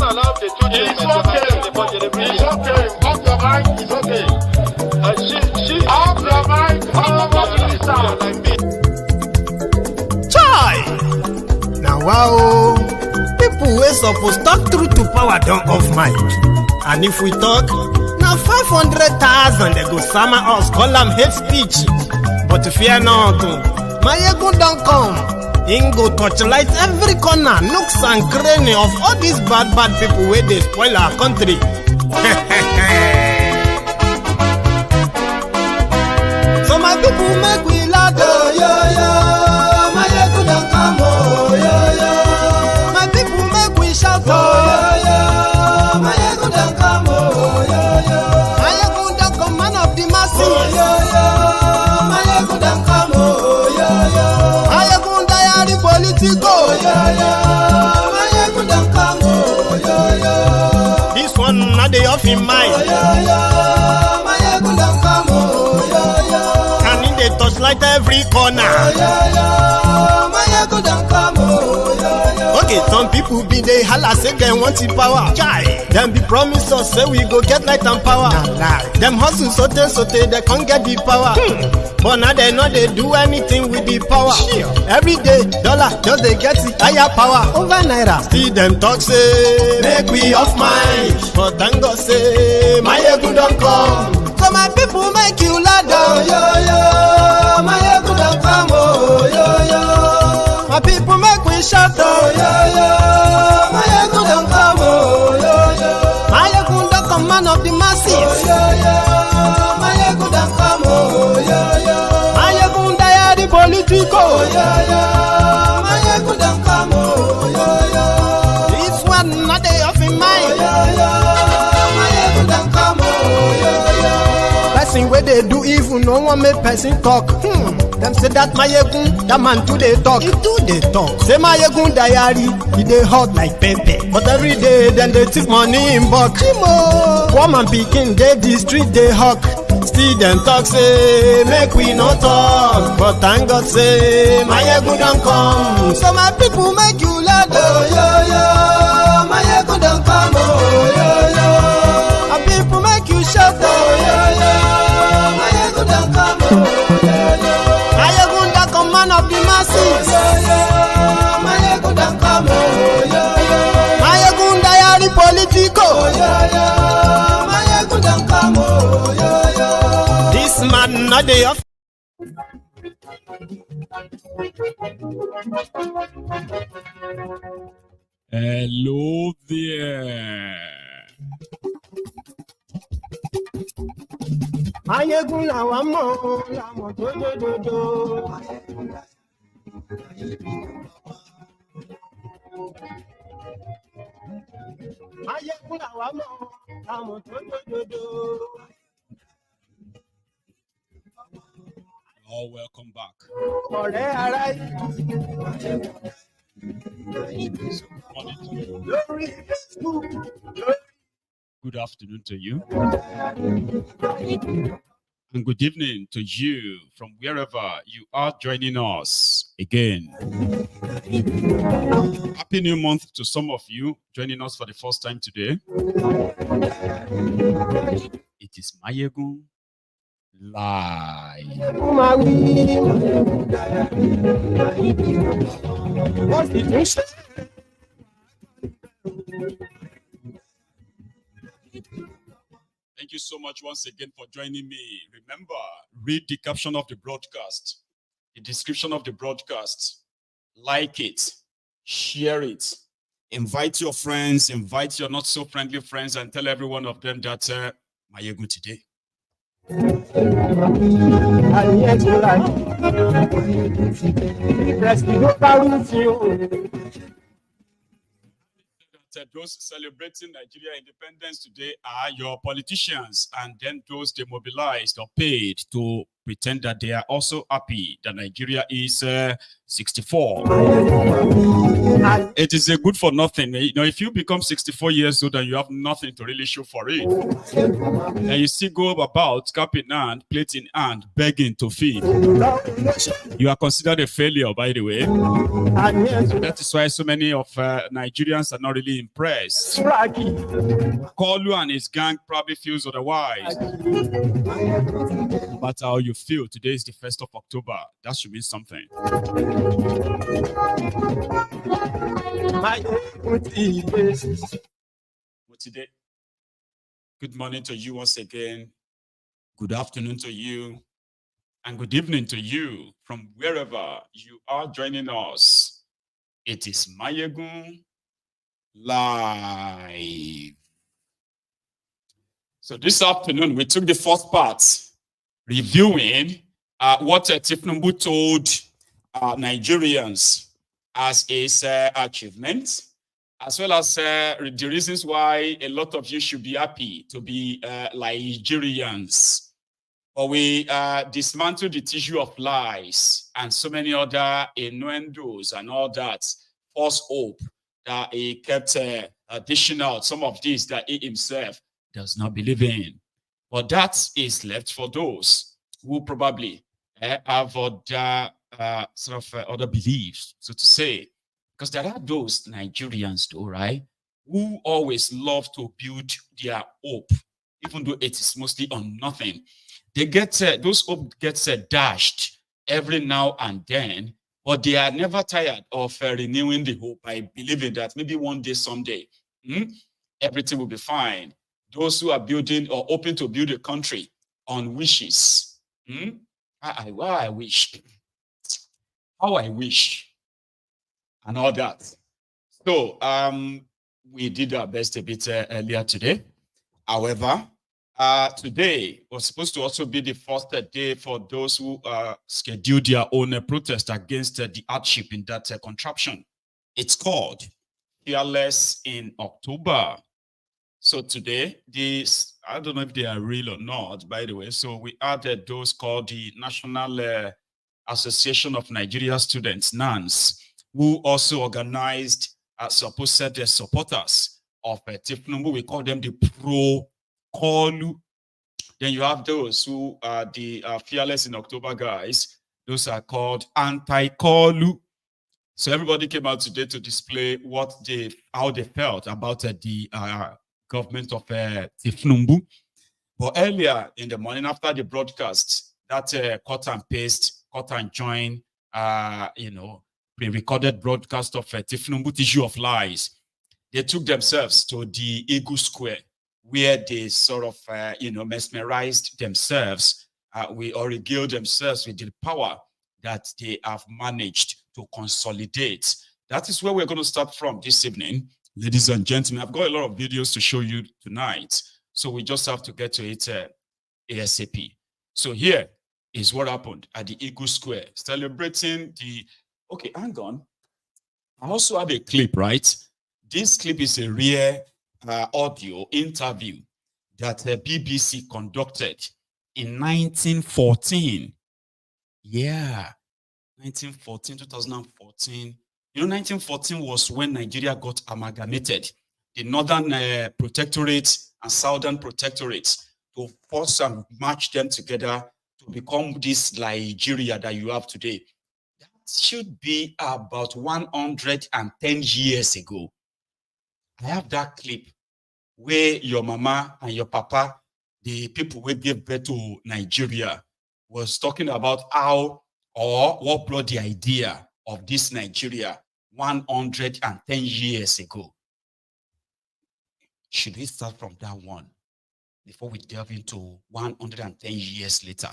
allow the children. It's okay. It's okay. Off your mind. It's okay. She off your mind. Chai! Now wow, people wey supposed talk truth to power don't off mic. And if we talk, now 500,000 they go summer us call them hate speech. But fear not, my ego don't come. Ingo torchlight every corner, nooks and cranny of all these bad people where they spoil our country. So my people make we laugh, yo yo. My ego don't come, oh yo yo. My people make we shout, oh yo yo. My ego don't come, oh yo yo. My ego don't come, man of the masses, oh yo yo. My ego don't come, oh yo yo. My ego the politico, yo yo. My ego don't come, oh yo yo. This one not the off in mind, oh yo yo. My ego don't come, oh yo yo. And in the touchlight every corner, oh yo yo. My ego don't come, oh yo yo. Okay, some people be they holla say they want the power. Chai, them be promise us say we go get light and power. Nah. Them hustle sote they can't get the power. But now they know they do anything with the power. Sure. Every day, dollar, just they get the higher power. Over naira. See them talk say, make we off mind. But thank God say, my ego don't come. So my people make you laugh, oh yo yo. My ego don't come, oh yo yo. My people make we shout, oh yo yo. My ego don't come, oh yo yo. My ego don't come, man of the masses, oh yo yo. My ego don't come, oh yo yo. My ego the politico, oh yo yo. My ego don't come, oh yo yo. This one not the off in mind, oh yo yo. My ego don't come, oh yo yo. Person where they do evil, no one make person talk. Them say that my egun, that man too they talk. He too they talk. Say my egun diary, he they hot like pepper. But every day then they take money in bulk. Woman picking, they the street they hawk. Still them talk say, make we no talk. But thank God say, my egun don't come. So my people make you laugh, oh yo yo. My egun don't come, oh yo yo. My people make you shout, oh yo yo. My egun don't come, oh yo yo. Man of the masses, oh, yeah, yeah. My ego don't come, oh, yeah, yeah. My ego the politico, oh, yeah, yeah. My ego don't come, oh, yeah, yeah. This man not the off. Hello there. Mayegun la wa mo do. Mayegun la wa mo do. Oh, welcome back. Good afternoon to you. And good evening to you from wherever you are joining us again. Happy New Month to some of you joining us for the first time today. It is Mayegun Live. Thank you so much once again for joining me. Remember, read the caption of the broadcast, the description of the broadcast, like it, share it, invite your friends, invite your not so friendly friends, and tell every one of them that Mayegun today. Those celebrating Nigeria independence today are your politicians, and then those demobilized or paid to pretend that they are also happy that Nigeria is 64. It is a good for nothing. You know, if you become 64 years old and you have nothing to really show for it, and you still go about cap in hand, plate in hand, begging to feed, you are considered a failure, by the way. That is why so many of Nigerians are not really impressed. Koolu and his gang probably feels otherwise. No matter how you feel, today is the 1st of October. That should be something. Good morning to you once again. Good afternoon to you. And good evening to you from wherever you are joining us. It is Mayegun Live. So this afternoon, we took the first part, reviewing what Thiefnubu told Nigerians as his achievement, as well as the reasons why a lot of you should be happy to be Nigerians. But we dismantled the tissue of lies and so many other innuendos and all that, false hope that he kept dishing out, some of these that he himself does not believe in. But that is left for those who probably have other other beliefs, so to say. Because there are those Nigerians, though, right, who always love to build their hope, even though it is mostly on nothing. They get those hope gets dashed every now and then, but they are never tired of renewing the hope by believing that maybe one day, someday, everything will be fine. Those who are building or hoping to build a country on wishes. I wish. How I wish. And all that. So we did our best a bit earlier today. However, today was supposed to also be the first day for those who scheduled their own protest against the hardship in that contraption. It's called Fearless in October. So today, these, I don't know if they are real or not, by the way. So we added those called the National Association of Nigerian Students, NANS, who also organized supposed supporters of Thiefnubu. We call them the pro-Koolu. Then you have those who are the Fearless in October guys. Those are called Anti-Koolu. So everybody came out today to display how they felt about the government of Thiefnubu. But earlier in the morning after the broadcast, that cut and paste, cut and join, pre-recorded broadcast of Thiefnubu tissue of lies, they took themselves to the Eagle Square, where they sort of, mesmerized themselves, or regaled themselves with the power that they have managed to consolidate. That is where we're going to start from this evening. Ladies and gentlemen, I've got a lot of videos to show you tonight, so we just have to get to it ASAP. So here is what happened at the Eagle Square, celebrating the... Okay, hang on. I also have a clip, right? This clip is a rare audio interview that the BBC conducted in 1914. Yeah, 2014. You know, 1914 was when Nigeria got amalgamated. The Northern Protectorate and Southern Protectorate, to force and match them together to become this Nigeria that you have today. That should be about 110 years ago. I have that clip where your mama and your papa, the people who gave birth to Nigeria, was talking about how or what brought the idea of this Nigeria 110 years ago. Should we start from that one before we delve into 110 years later?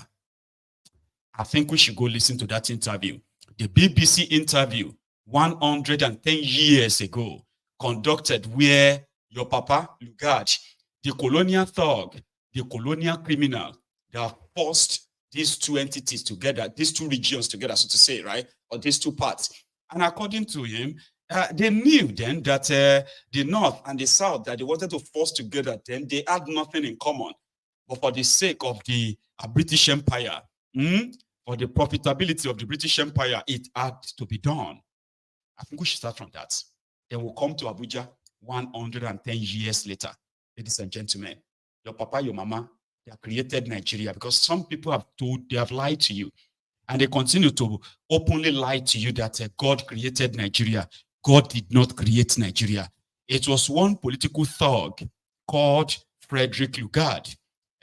I think we should go listen to that interview. The BBC interview 110 years ago, conducted where your papa, Lugard, the colonial thug, the colonial criminal that forced these two entities together, these two regions together, so to say, right? Or these two parts. And according to him, they knew then that the North and the South, that they wanted to force together, then they had nothing in common. But for the sake of the British Empire, for the profitability of the British Empire, it had to be done. I think we should start from that. Then we'll come to Abuja 110 years later. Ladies and gentlemen, your papa, your mama, they have created Nigeria, because some people they have lied to you. And they continue to openly lie to you that God created Nigeria. God did not create Nigeria. It was one political thug called Frederick Lugard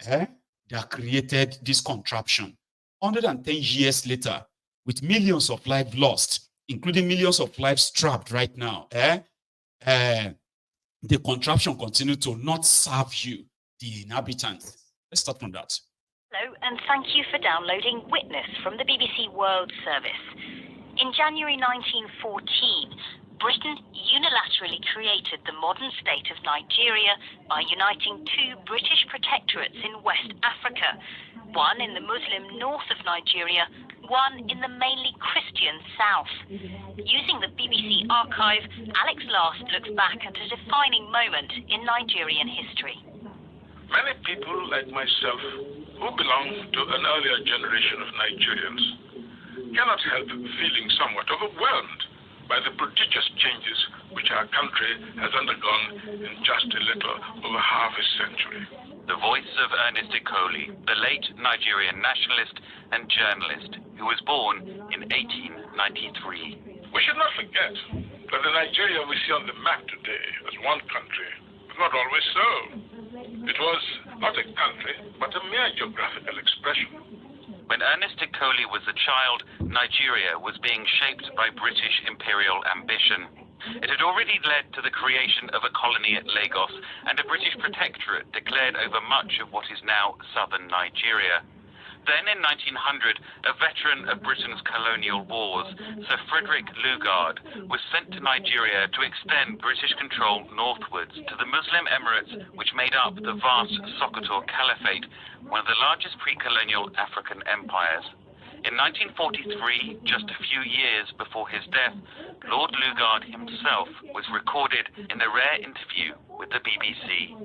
that created this contraption. 110 years later, with millions of lives lost, including millions of lives trapped right now, the contraption continued to not serve you, the inhabitants. Let's start from that. Hello, and thank you for downloading Witness from the BBC World Service. In January 1914, Britain unilaterally created the modern state of Nigeria by uniting two British protectorates in West Africa, one in the Muslim north of Nigeria, one in the mainly Christian south. Using the BBC archive, Alex Last looks back at a defining moment in Nigerian history. Many people like myself, who belong to an earlier generation of Nigerians, cannot help feeling somewhat overwhelmed by the prodigious changes which our country has undergone in just a little over half a century. The voice of Anti-Koolu, the late Nigerian nationalist and journalist who was born in 1893. We should not forget that the Nigeria we see on the map today as one country was not always so. It was not a country, but a mere geographical expression. When Anti-Koolu was a child, Nigeria was being shaped by British imperial ambition. It had already led to the creation of a colony at Lagos and a British protectorate declared over much of what is now southern Nigeria. Then in 1900, a veteran of Britain's colonial wars, Sir Frederick Lugard, was sent to Nigeria to extend British control northwards to the Muslim Emirates, which made up the vast Sokoto Caliphate, one of the largest pre-colonial African empires. In 1943, just a few years before his death, Lord Lugard himself was recorded in a rare interview with the BBC.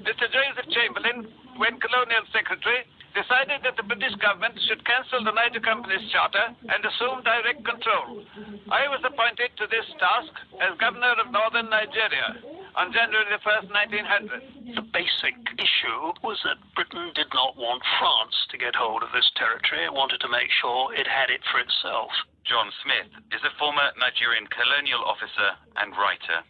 Mr. Joseph Chamberlain, when Colonial Secretary, decided that the British government should cancel the Niger Company's charter and assume direct control. I was appointed to this task as Governor of Northern Nigeria on January the 1st, 1900. The basic issue was that Britain did not want France to get hold of this territory. It wanted to make sure it had it for itself. John Smith is a former Nigerian colonial officer and writer.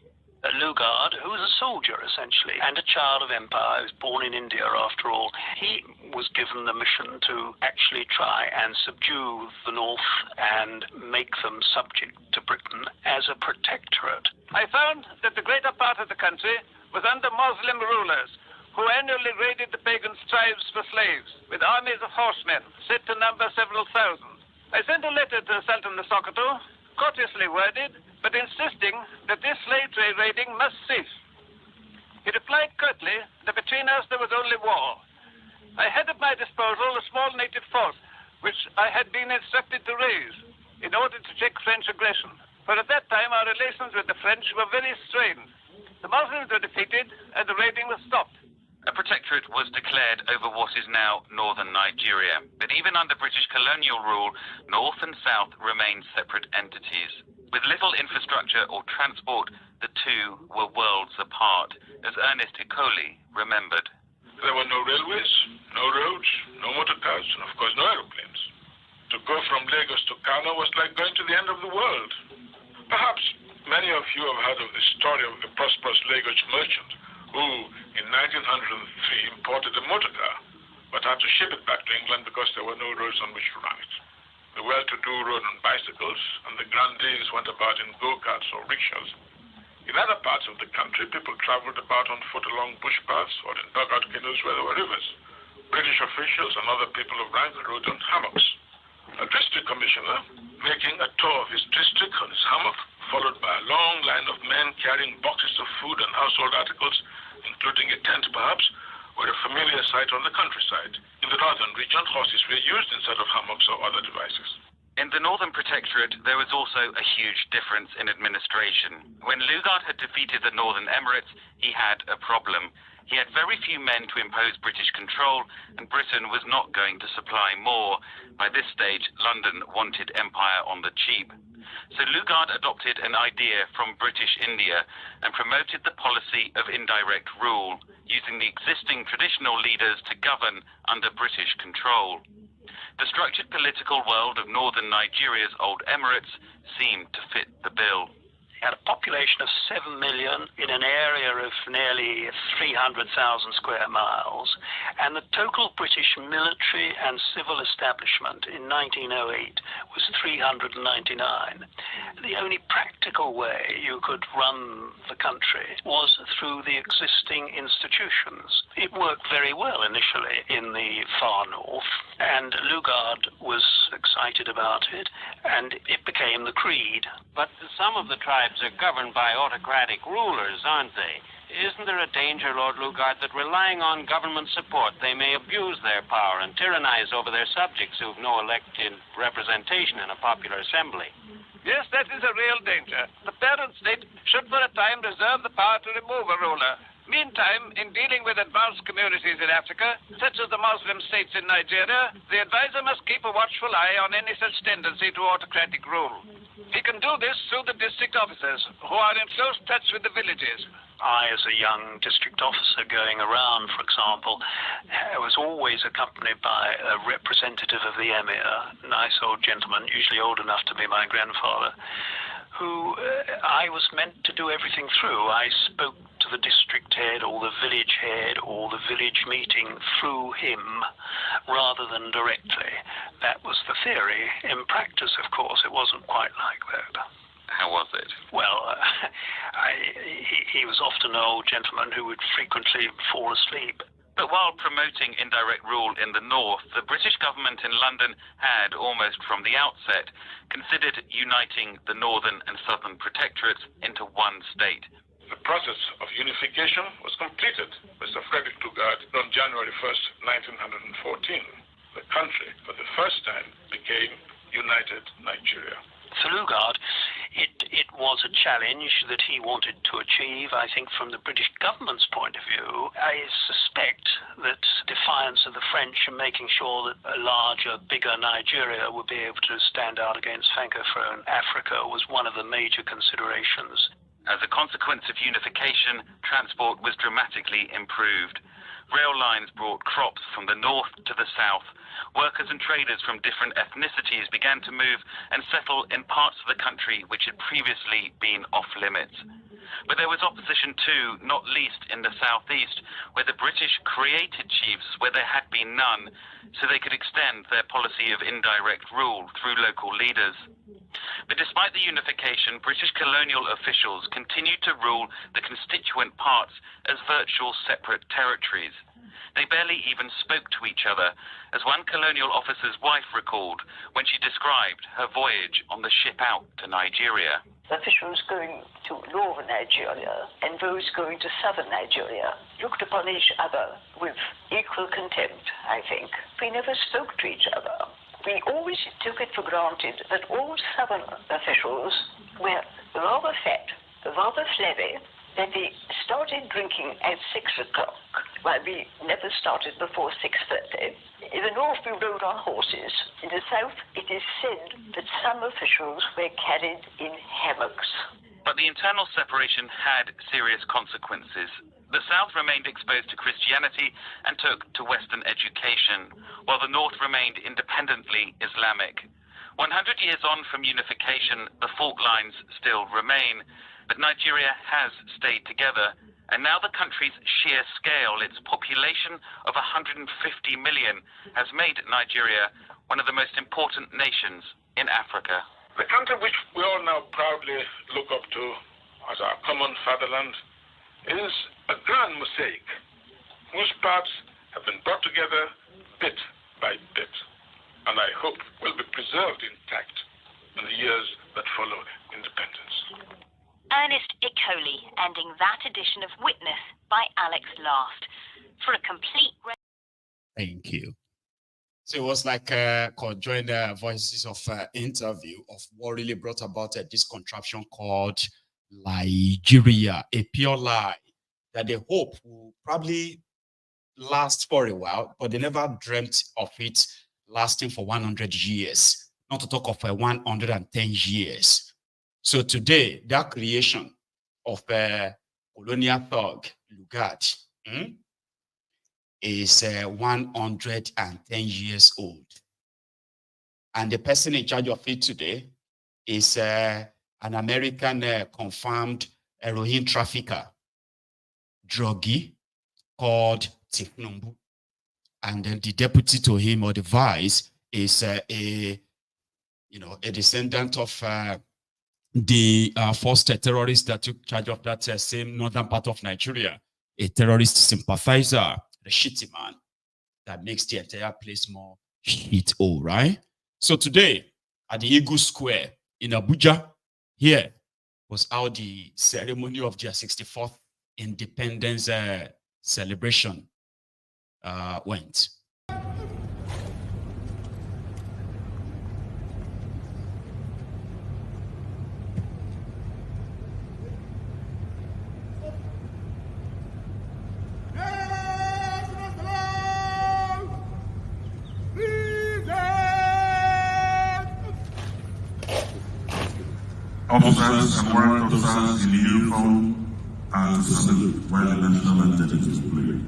Lugard, who was a soldier essentially, and a child of empire, he was born in India after all, he was given the mission to actually try and subdue the north and make them subject to Britain as a protectorate. I found that the greater part of the country was under Muslim rulers who annually raided the pagan tribes for slaves, with armies of horsemen, said to number several thousand. I sent a letter to Sultan of Sokoto, courteously worded, but insisting that this slave trade raiding must cease. He replied curtly that between us there was only war. I had at my disposal a small native force, which I had been instructed to raise in order to check French aggression. For at that time our relations with the French were very strained. The Muslims were defeated and the raiding was stopped. A protectorate was declared over what is now northern Nigeria, but even under British colonial rule, north and south remained separate entities. With little infrastructure or transport, the two were worlds apart, as Anti-Koolu remembered. There were no railways, no roads, no motor cars, and of course no aeroplanes. To go from Lagos to Kano was like going to the end of the world. Perhaps many of you have heard of the story of the prosperous Lagos merchant who, in 1903, imported a motor car, but had to ship it back to England because there were no roads on which to run it. The well-to-do rode on bicycles, and the grandees went about in go-karts or rickshaws. In other parts of the country, people traveled about on foot along bush paths or in dugout canoes where there were rivers. British officials and other people of rank rode on hammocks. A district commissioner, making a tour of his district on his hammock, followed by a long line of men carrying boxes of food and household articles, including a tent perhaps, were a familiar sight on the countryside. In the northern region, horses were used instead of hammocks or other devices. In the Northern Protectorate, there was also a huge difference in administration. When Lugard had defeated the Northern Emirates, he had a problem. He had very few men to impose British control, and Britain was not going to supply more. By this stage, London wanted empire on the cheap. So Lugard adopted an idea from British India and promoted the policy of indirect rule, using the existing traditional leaders to govern under British control. The structured political world of northern Nigeria's old emirates seemed to fit the bill. Had a population of 7 million in an area of nearly 300,000 square miles, and the total British military and civil establishment in 1908 was 399. The only practical way you could run the country was through the existing institutions. It worked very well initially in the far north, and Lugard was excited about it, and it became the creed. But some of the tribes are governed by autocratic rulers, aren't they? Isn't there a danger, Lord Lugard, that relying on government support, they may abuse their power and tyrannize over their subjects who have no elected representation in a popular assembly? Yes, that is a real danger. The parent state should for a time reserve the power to remove a ruler. Meantime, in dealing with advanced communities in Africa, such as the Muslim states in Nigeria, the advisor must keep a watchful eye on any such tendency to autocratic rule. He can do this through the district officers, who are in close touch with the villages. I, as a young district officer going around, for example, was always accompanied by a representative of the emir, a nice old gentleman, usually old enough to be my grandfather, who I was meant to do everything through. I spoke to the district head or the village head or the village meeting through him rather than directly. That was the theory. In practice, of course, it wasn't quite like that. How was it? Well, he was often an old gentleman who would frequently fall asleep. But while promoting indirect rule in the north, the British government in London had, almost from the outset, considered uniting the northern and southern protectorates into one state. The process of unification was completed by Sir Frederick Lugard on January 1st, 1914. The country, for the first time, became United Nigeria. For Lugard, it was a challenge that he wanted to achieve. I think from the British government's point of view, I suspect that defiance of the French and making sure that a larger, bigger Nigeria would be able to stand out against Francophone Africa was one of the major considerations. As a consequence of unification, transport was dramatically improved. Rail lines brought crops from the north to the south. Workers and traders from different ethnicities began to move and settle in parts of the country which had previously been off limits. But there was opposition too, not least in the southeast, where the British created chiefs where there had been none, so they could extend their policy of indirect rule through local leaders. But despite the unification, British colonial officials continued to rule the constituent parts as virtual separate territories. They barely even spoke to each other, as one colonial officer's wife recalled when she described her voyage on the ship out to Nigeria. Officials going to northern Nigeria and those going to southern Nigeria looked upon each other with equal contempt, I think. We never spoke to each other. We always took it for granted that all southern officials were rather fat, rather flabby, that they started drinking at 6 o'clock, while we never started before 6:30. In the north, we rode on horses. In the south, it is said that some officials were carried in hammocks. But the internal separation had serious consequences. The South remained exposed to Christianity and took to Western education, while the North remained independently Islamic. 100 years on from unification, the fault lines still remain, but Nigeria has stayed together, and now the country's sheer scale, its population of 150 million, has made Nigeria one of the most important nations in Africa. The country which we all now proudly look up to as our common fatherland is a grand mosaic whose parts have been brought together bit by bit, and I hope will be preserved intact in the years that follow independence. Ernest Ikoli ending that edition of Witness by Alex Last. For a complete... Thank you. So it was like conjoined voices of interview of what really brought about this contraption called Nigeria, a pure lie that they hope will probably last for a while, but they never dreamt of it lasting for 100 years, not to talk of 110 years. So today, that creation of a colonial thug, Lugard, is 110 years old. And the person in charge of it today is an American confirmed heroin trafficker, druggie, called Thiefnubu. And then the deputy to him, or the vice, is a descendant of the first terrorist that took charge of that same northern part of Nigeria, a terrorist sympathizer, the shitty man that makes the entire place more shit, all right? So today, at the Eagle Square in Abuja, here was how the ceremony of their 64th independence celebration went. Officers and warrant officers in uniform are to salute while the national anthem is played.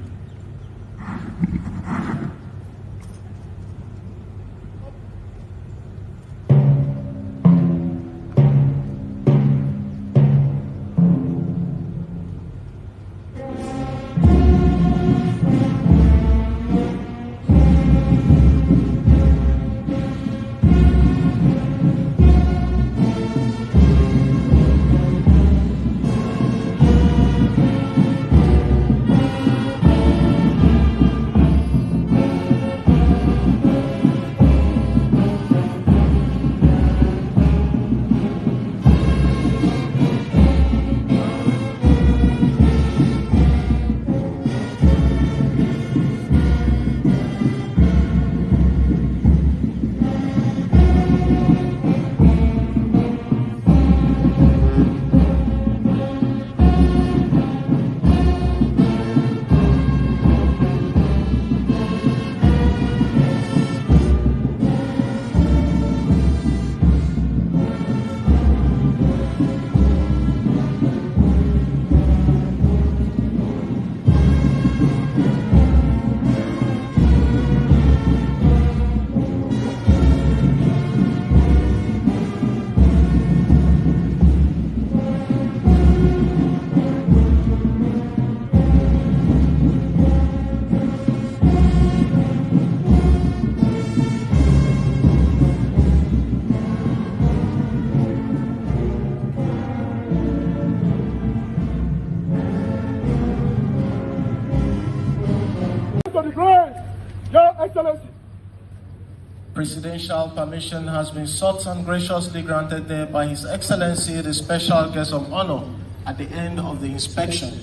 Presidential permission has been sought and graciously granted there by His Excellency, the Special Guest of Honor, at the end of the inspection.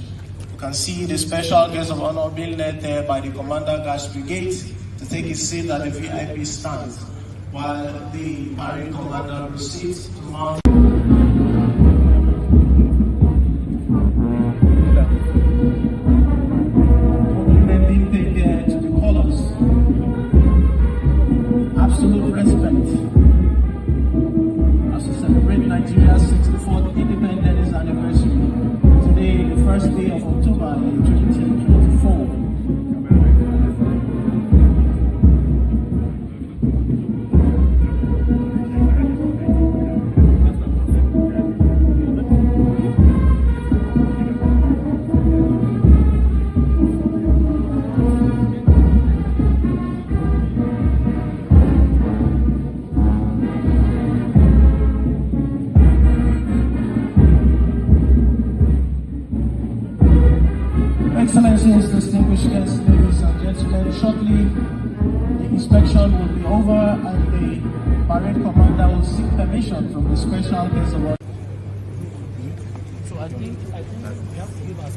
You can see the Special Guest of Honor being led there by the Commander Guards Brigade to take his seat at the VIP stand, while the parade commander proceeds to mount. Absolute respect as we celebrate Nigeria's 64th independence anniversary. Today, the first day of October 2024. Excellencies, distinguished guests, ladies and gentlemen, shortly the inspection will be over and the parade commander will seek permission from the Special Guest of Honor. So I think we have to give us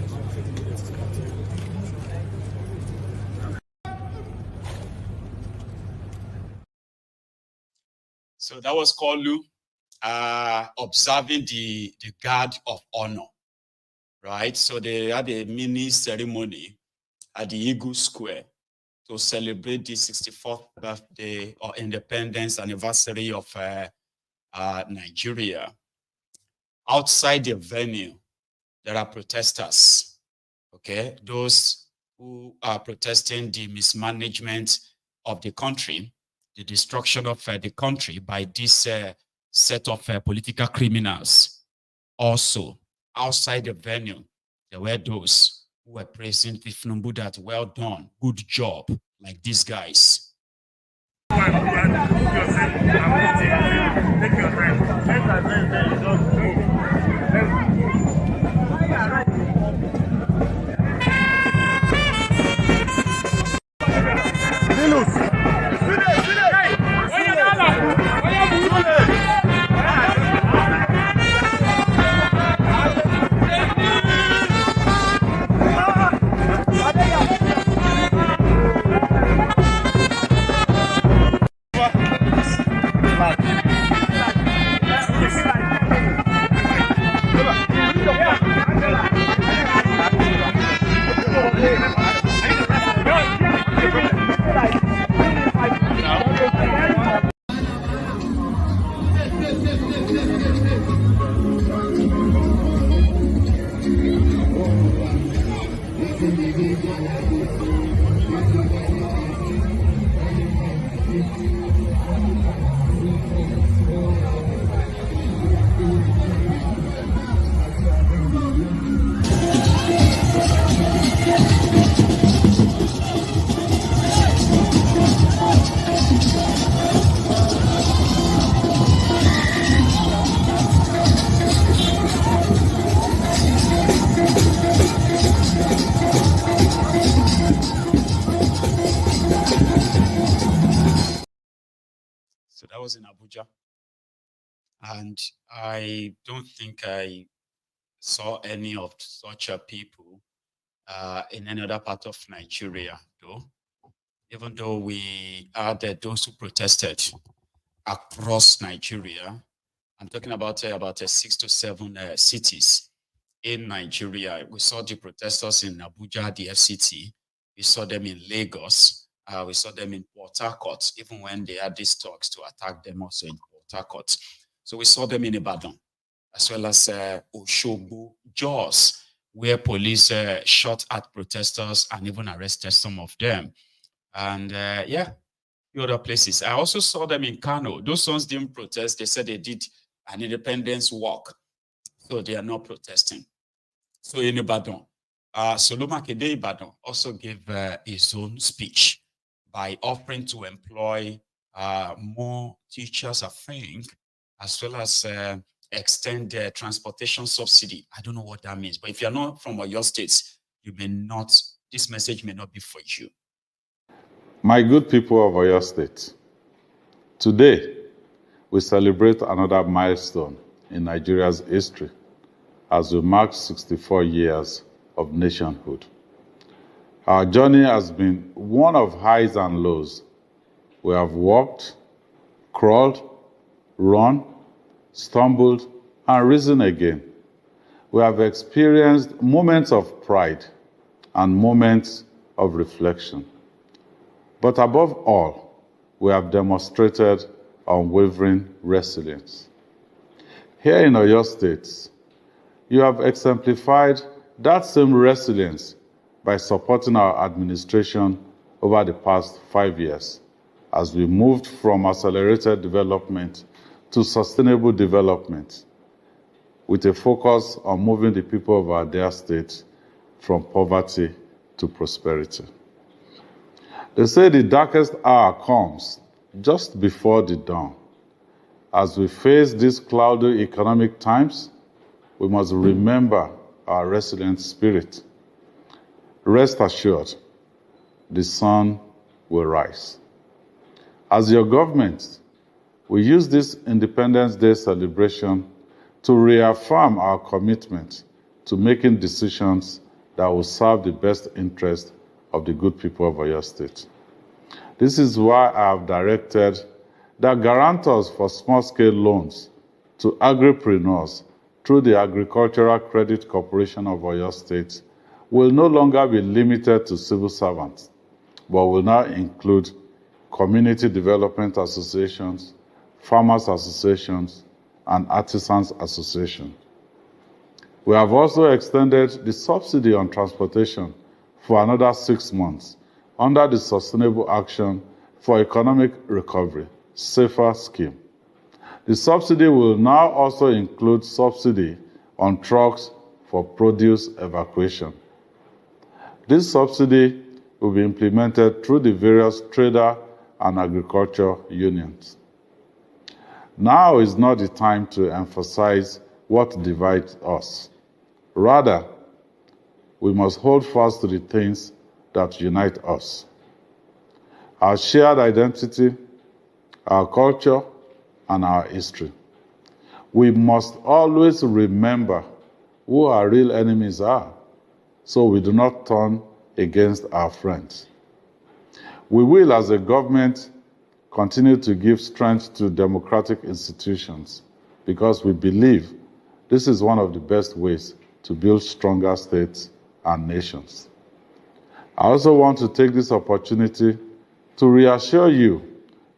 So that was Koolu observing the guard of honor. right? So they had a mini ceremony at the Eagle Square to celebrate the 64th birthday or independence anniversary of Nigeria. Outside the venue, there are protesters, okay? Those who are protesting the mismanagement of the country, the destruction of the country by this set of political criminals. Also, outside the venue, there were those who were praising Thiefnubu that well done, good job, like these guys. So that was in Abuja. And I don't think I saw any of such people in any other part of Nigeria, though. Even though we had those who protested across Nigeria. I'm talking about 6 to 7 cities in Nigeria. We saw the protesters in Abuja, the FCT. We saw them in Lagos. We saw them in Portharcourt, even when they had these talks to attack them also in Portharcourt. So we saw them in Ibadan, as well as Osogbo, Jos, where police shot at protesters and even arrested some of them. And yeah, few other places. I also saw them in Kano. Those ones didn't protest. They said they did an independence walk. So they are not protesting. So in Ibadan, Solomon Kede Ibadan also gave his own speech by offering to employ more teachers, I think, as well as extend the transportation subsidy. I don't know what that means, but if you're not from your states, you may not, this message may not be for you. My good people of Oyo State, today we celebrate another milestone in Nigeria's history as we mark 64 years of nationhood. Our journey has been one of highs and lows. We have walked, crawled, run, stumbled, and risen again. We have experienced moments of pride and moments of reflection. But above all, we have demonstrated unwavering resilience. Here in Oyo State, you have exemplified that same resilience by supporting our administration over the past 5 years as we moved from accelerated development to sustainable development with a focus on moving the people of our dear state from poverty to prosperity. They say the darkest hour comes just before the dawn. As we face these cloudy economic times, we must remember our resilient spirit. Rest assured, the sun will rise. As your government, we use this Independence Day celebration to reaffirm our commitment to making decisions that will serve the best interest of the good people of Oyo State. This is why I have directed that guarantors for small-scale loans to agripreneurs through the Agricultural Credit Corporation of Oyo State will no longer be limited to civil servants, but will now include community development associations, farmers associations, and artisans associations. We have also extended the subsidy on transportation for another 6 months under the Sustainable Action for Economic Recovery, SAFER scheme. The subsidy will now also include subsidy on trucks for produce evacuation. This subsidy will be implemented through the various trader and agriculture unions. Now is not the time to emphasize what divides us. Rather, we must hold fast to the things that unite us. Our shared identity, our culture, and our history. We must always remember who our real enemies are, so we do not turn against our friends. We will, as a government, continue to give strength to democratic institutions because we believe this is one of the best ways to build stronger states and nations. I also want to take this opportunity to reassure you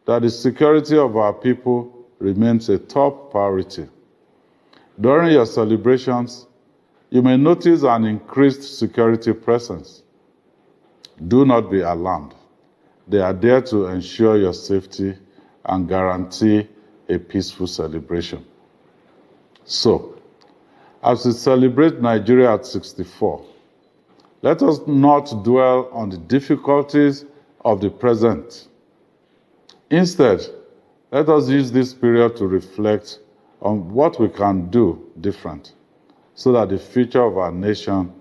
that the security of our people remains a top priority. During your celebrations, you may notice an increased security presence. Do not be alarmed. They are there to ensure your safety and guarantee a peaceful celebration. So, as we celebrate Nigeria at 64, let us not dwell on the difficulties of the present. Instead, let us use this period to reflect on what we can do different so that the future of our nation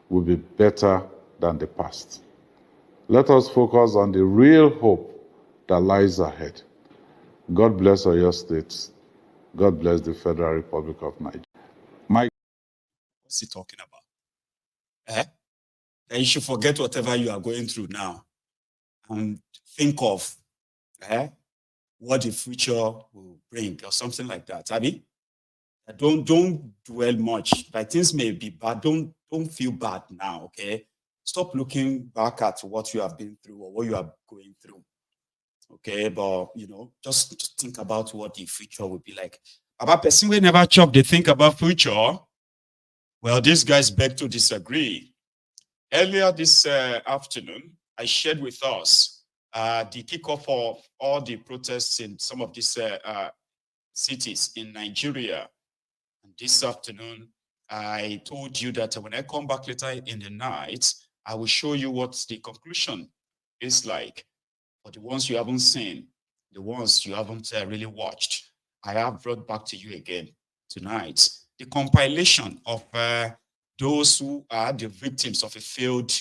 will be better than the past. Let us focus on the real hope that lies ahead. God bless Oyo State. God bless the Federal Republic of Nigeria. What's he talking about? That you should forget whatever you are going through now and think of what the future will bring or something like that. Abi? Don't dwell much. Like things may be bad. Don't feel bad now, okay? Stop looking back at what you have been through or what you are going through. Okay, but just think about what the future will be like. About person we never chop, they think about future. Well, these guys beg to disagree. Earlier this afternoon, I shared with us the kickoff of all the protests in some of these cities in Nigeria. And this afternoon, I told you that when I come back later in the night, I will show you what the conclusion is like. For the ones you haven't seen, the ones you haven't really watched, I have brought back to you again tonight the compilation of those who are the victims of a failed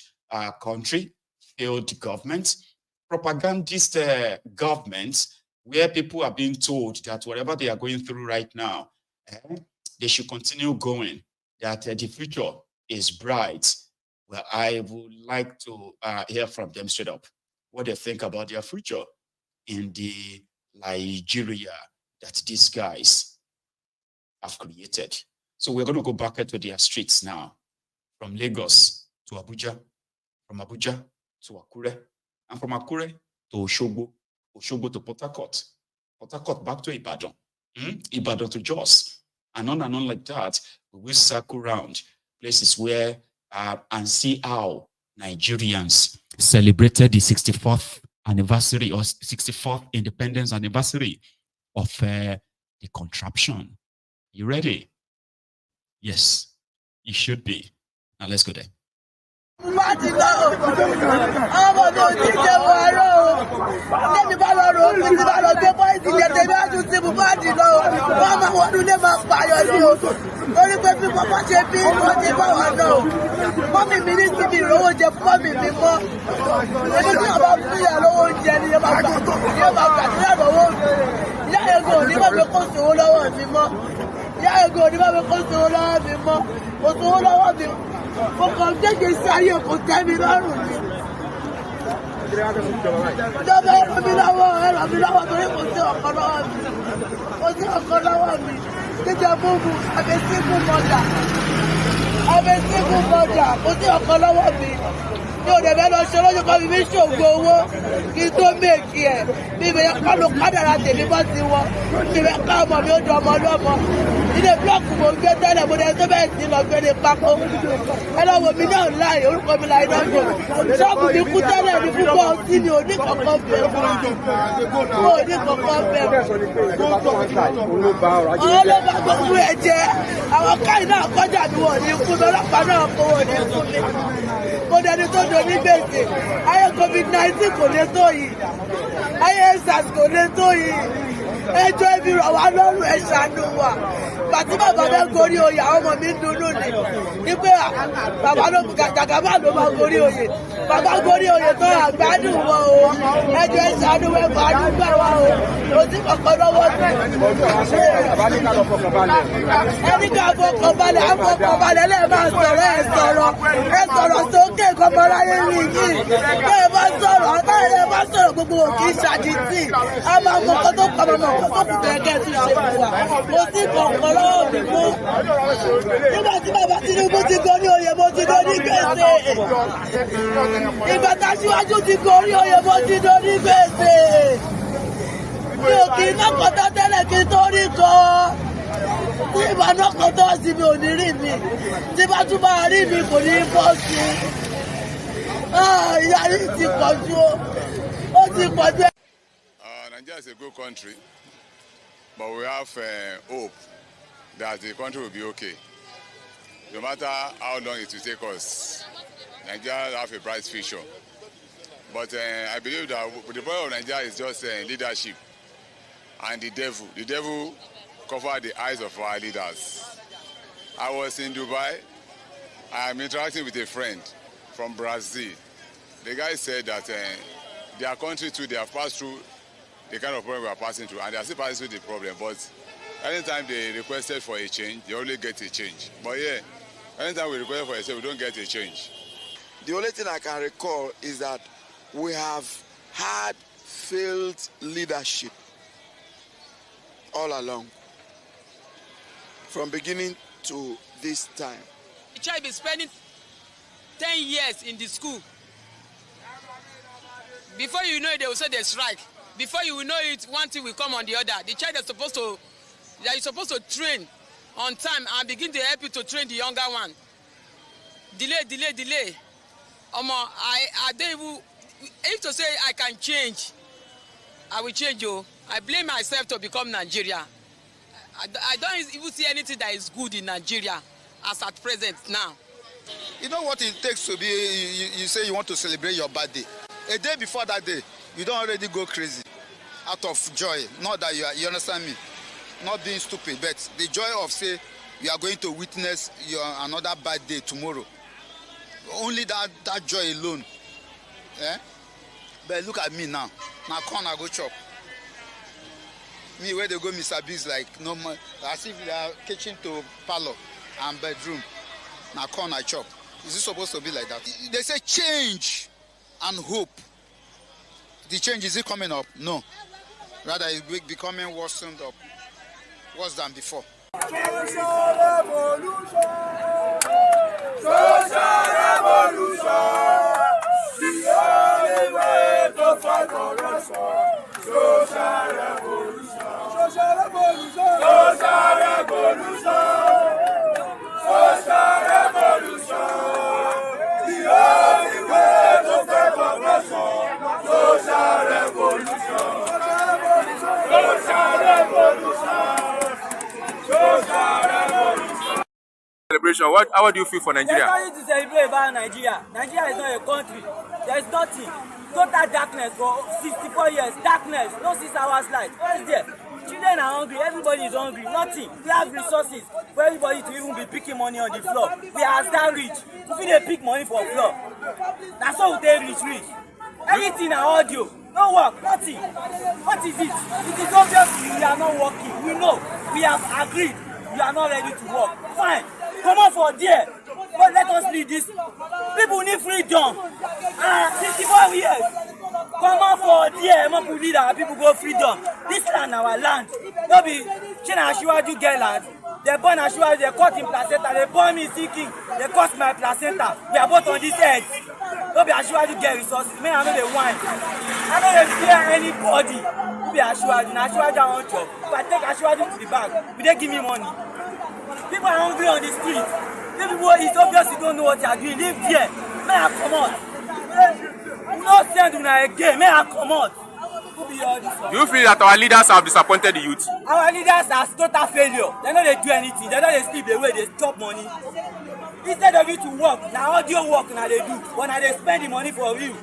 country, failed government, propagandist government, where people are being told that whatever they are going through right now, they should continue going, that the future is bright. Well, I would like to hear from them straight up what they think about their future in the Nigeria that these guys have created. So we're going to go back into their streets now, from Lagos to Abuja, from Abuja to Akure, and from Akure to Osogbo, Osogbo to Portharcourt, Portharcourt back to Ibadan, Ibadan to Jos, and on like that. We will circle around places where and see how Nigerians celebrated the 64th anniversary or 64th independence anniversary of the contraption. You ready? Yes, you should be. Now let's go there. Thank mumu. I'm a single mother. I'm a single mother. Kò sí ọkọ lọ́wọ́ mi. Mi ò dẹ̀ fẹ́ lọ ṣe lójú kan mi ṣògbó owó kí n tó méèkì ẹ̀. Mi ìbẹ̀yẹ kọ́ ló kádàrà tèmi bọ́ sí wọn. Mi ìbẹ̀ ká ọmọ mi ó jọ ọmọ lọ́mọ. Ilé búlọ́ọ̀kù mo gbé tẹ́lẹ̀ mo dẹ̀ tó bẹ́ẹ̀ sí lọ gbé ní pákó. Ẹ lọ wo mi náà láì orúkọ mi láì lọ́jọ́. Ṣọ́ọ̀bù mi kú tẹ́lẹ̀ ní púpọ̀ sí mi ò ní kọ̀ọ̀kan bẹ̀rù. Mo ò ní kọ̀ọ̀kan bẹ̀rù. Àwọn ló bá gbogbo ẹ̀ jẹ́. Àwọn káyì náà kọjá mi wọ̀ ní ikú mi, ọlọ́pàá náà kó wọ̀ ní ikú mi. Mo dẹni tó do ní gbèsè. Ayé COVID-19 kò lè tó yìí. Ayé SARS kò lè tó yìí. Ẹjọ́ ibi rọ̀ wá lọ́rùn ẹ̀ ṣàánú wa. Bàtí bàbá bẹ́ẹ̀ gorí oyè àwọn ọmọ mi ń dunnú ni. Ní pé bàbá ló Jàgàbá ló máa gorí oyè. Bàbá gorí oyè tó àgbádùn wọn o. Ẹjọ́ ẹ̀ ṣàánú ẹ̀fọ́ àdúgbò wa o. Kò sí kankan lọ́wọ́ sí. Ẹni ká fọkànbalẹ̀, àfọkànbalẹ̀ lẹ́ẹ̀ máa sọ̀rọ̀ ẹ̀ sọ̀rọ̀. Ẹ sọ̀rọ̀ sókè kọ́mọláyé rí yìí. Bẹ́ẹ̀ bá sọ̀rọ̀, àtàlẹ́ ẹ bá sọ̀rọ̀ gbogbo òkè ṣàjìtì. A máa mọ ọkọ tó pa mọ́ ọkọ tó kù kẹ̀kẹ́ tún ṣe fún wa. Mo sì kọ̀ọ̀kan lọ́wọ́ mi mú. Nígbà tí bàbá Tinubu ti gorí oyè, mo ti gorí gbèsè. Ìgbà t'Aṣíwájú ti gorí oyè, mo ti gorí gbèsè. Mi ò kì í nọ́kọ̀tà tẹ́lẹ̀ kí n tó rí kan. Tí ìbá nọ́kọ̀tà sí mi ò ní rí mi. Tí bá tún máa rí mi kò ní bọ́ sí. Ìyá yìí ti pọ̀jù o. Ó ti pọ̀jù. Nigeria is a good country, but we have hope that the country will be okay. No matter how long it will take us, Nigeria have a bright future. But I believe that the problem of Nigeria is just leadership and the devil. The devil covered the eyes of our leaders. I was in Dubai. I am interacting with a friend from Brazil. The guy said that their country too, they have passed through the kind of problem we are passing through, and they are still passing through the problem. But anytime they requested for a change, they only get a change. But yeah, anytime we request for a change, we don't get a change. The only thing I can recall is that we have had failed leadership all along, from beginning to this time. The child is spending 10 years in the school. Before you know it, they will say they strike. Before you will know it, one thing will come on the other. The child is supposed to train on time and begin to help you to train the younger one. Delay. I don't even, if to say I can change, I will change you. I blame myself to become Nigeria. I don't even see anything that is good in Nigeria as at present now. You know what it takes to be, you say you want to celebrate your birthday. A day before that day, you don't already go crazy out of joy. Not that you understand me, not being stupid, but the joy of say you are going to witness your another birthday tomorrow. Only that joy alone. Eh? But look at me now. Now corn I go chop. Me where they go Mr. B's like no more, as if they are kitchen to parlor and bedroom. Now corn I chop. Is it supposed to be like that? They say change and hope. The change, is it coming up? No. Rather, it's becoming worse than before. Social revolution. Social revolution. The only way to fight corruption. Social revolution. Social revolution. Social revolution. Social revolution. The only way to fight corruption. Social revolution. Social revolution. Social revolution. Celebration. How do you feel for Nigeria? There's nothing to celebrate about Nigeria. Nigeria is not a country. There's nothing. Total darkness for 64 years. Darkness. No 6 hours light. What is there? Children are hungry. Everybody is hungry. Nothing. We have resources for everybody to even be picking money on the floor. We are that rich. If they pick money for floor, that's how they rich. Everything are audio. No work. Nothing. What is it? It is obvious we are not working. We know. We have agreed. We are not ready to work. Fine. Come on for there. But let us lead this. People need freedom. 64 years. Come on for there. People lead our people go freedom. This land, our land. No be China Ashiwaju get land. They born Ashiwaju, they cut him placenta, they born me seeking, they cut my placenta. We are both on this edge. No be Ashiwaju get resources. Me, I know they want. I know they fear anybody. Who be Ashiwaju? Now Ashiwaju I want job. If I take Ashiwaju to the bank, will they give me money? People are hungry on the street. People, it's obvious you don't know what you are doing. Live there. May I come out? You not send you again. May I come out? Do you feel that our leaders have disappointed the youth? Our leaders are total failure. They know they do anything. They know they sleep the way they chop money. Instead of you to work, now audio work now they do. But now they spend the money for you.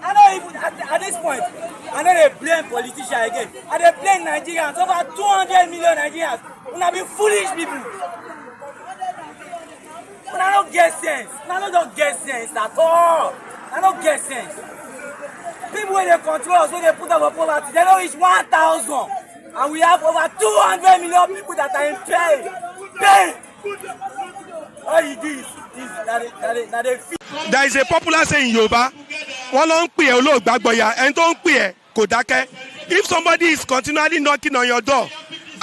I know even at this point, I know they blame politicians again. And they blame Nigerians. Over 200 million Nigerians. When I be foolish people. When I don't get sense. I don't get sense at all. I don't get sense. People when they control us, when they put up a poverty, they don't reach 1,000. And we have over 200 million people that are in pain. All you do is that they feel. There is a popular saying in Yoruba, if somebody is continually knocking on your door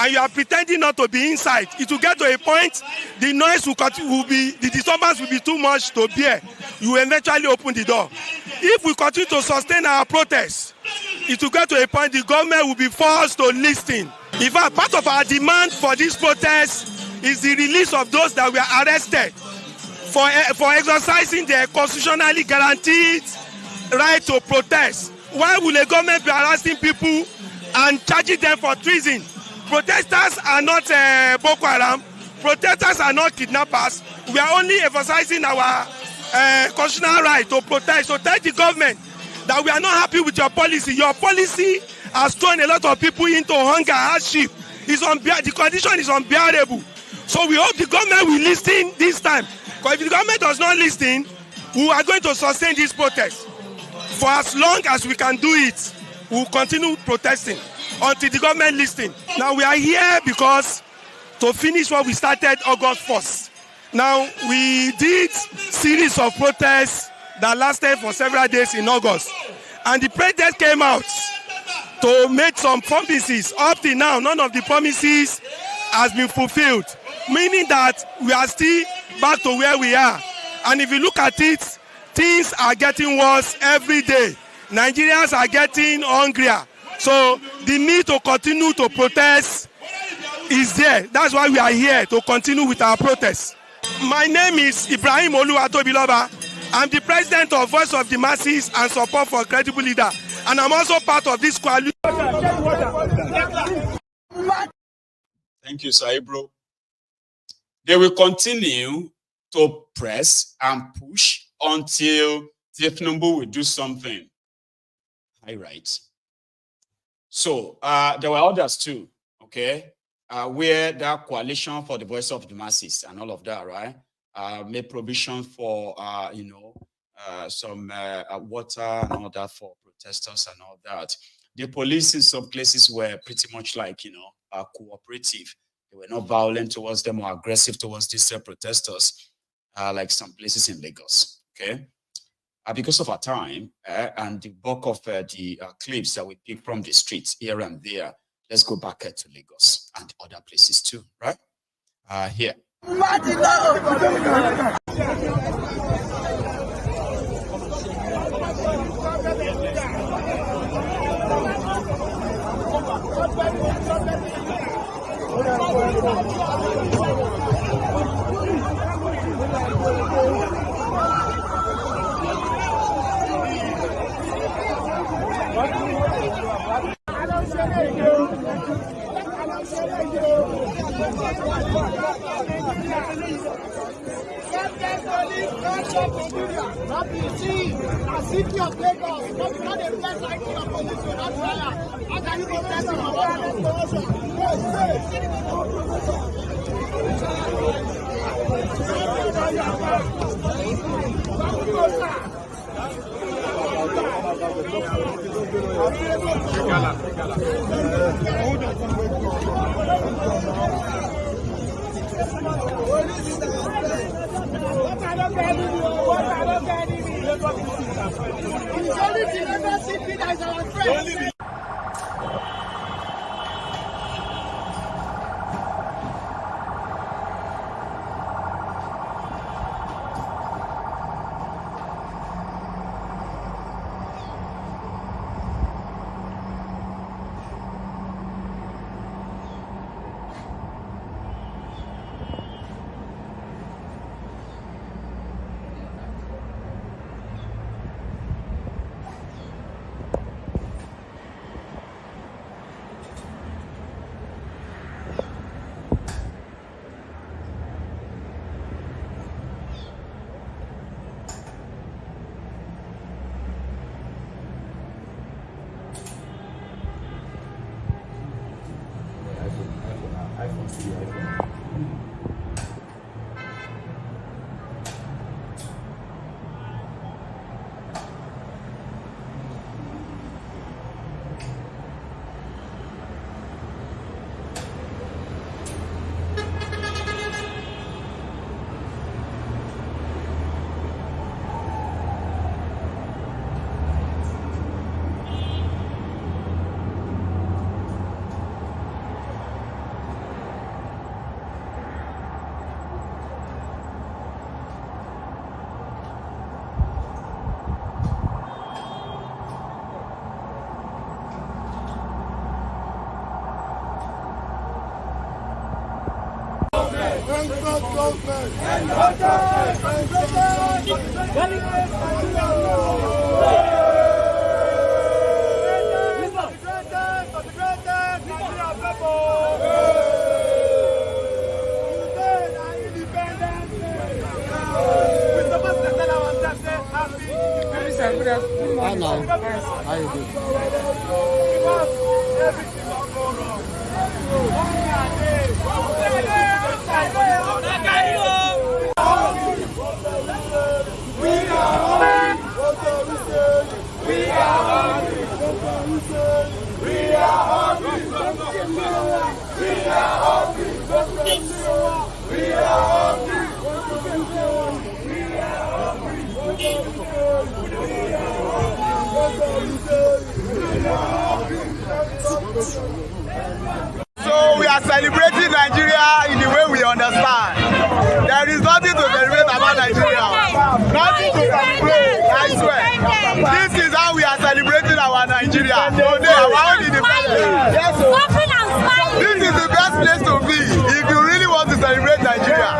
and you are pretending not to be inside, it will get to a point the noise the disturbance will be too much to bear. You will eventually open the door. If we continue to sustain our protests, it will get to a point the government will be forced to listen. In fact, part of our demand for this protest is the release of those that were arrested for exercising their constitutionally guaranteed right to protest. Why will the government be arresting people and charging them for treason? Protesters are not Boko Haram. Protesters are not kidnappers. We are only emphasizing our constitutional right to protest. So tell the government that we are not happy with your policy. Your policy has thrown a lot of people into hunger, hardship. The condition is unbearable. So we hope the government will listen this time. Because if the government does not listen, we are going to sustain this protest. For as long as we can do it, we will continue protesting until the government listens. Now we are here because to finish what we started August 1st. Now we did series of protests that lasted for several days in August. And the president came out to make some promises. Up till now, none of the promises has been fulfilled. Meaning that we are still back to where we are. And if you look at it, things are getting worse every day. Nigerians are getting hungrier. So the need to continue to protest is there. That's why we are here to continue with our protests. My name is Ibrahim Oluwatobiloba. I'm the president of Voice of the Masses and Support for Credible Leader. And I'm also part of this coalition. Thank you, Saibro. They will continue to press and push until Thiefnubu will do something. All right. So there were others too, okay, where that coalition for the voice of the masses and all of that, right, made provision for, some water and all that for protesters and all that. The police in some places were pretty much like, cooperative. They were not violent towards them or aggressive towards these protesters, like some places in Lagos, okay? Because of our time and the bulk of the clips that we pick from the streets here and there, let's go back to Lagos and other places too, right? Here. City of Lagos, but not a place like the police will not fire. How can you protest So we are celebrating Nigeria in the way we understand. There is nothing to celebrate about Nigeria. Nothing to celebrate, I swear. This is how we are celebrating our Nigeria. Today, our own independence. Yes, so this is the best place to be if you really want to celebrate Nigeria.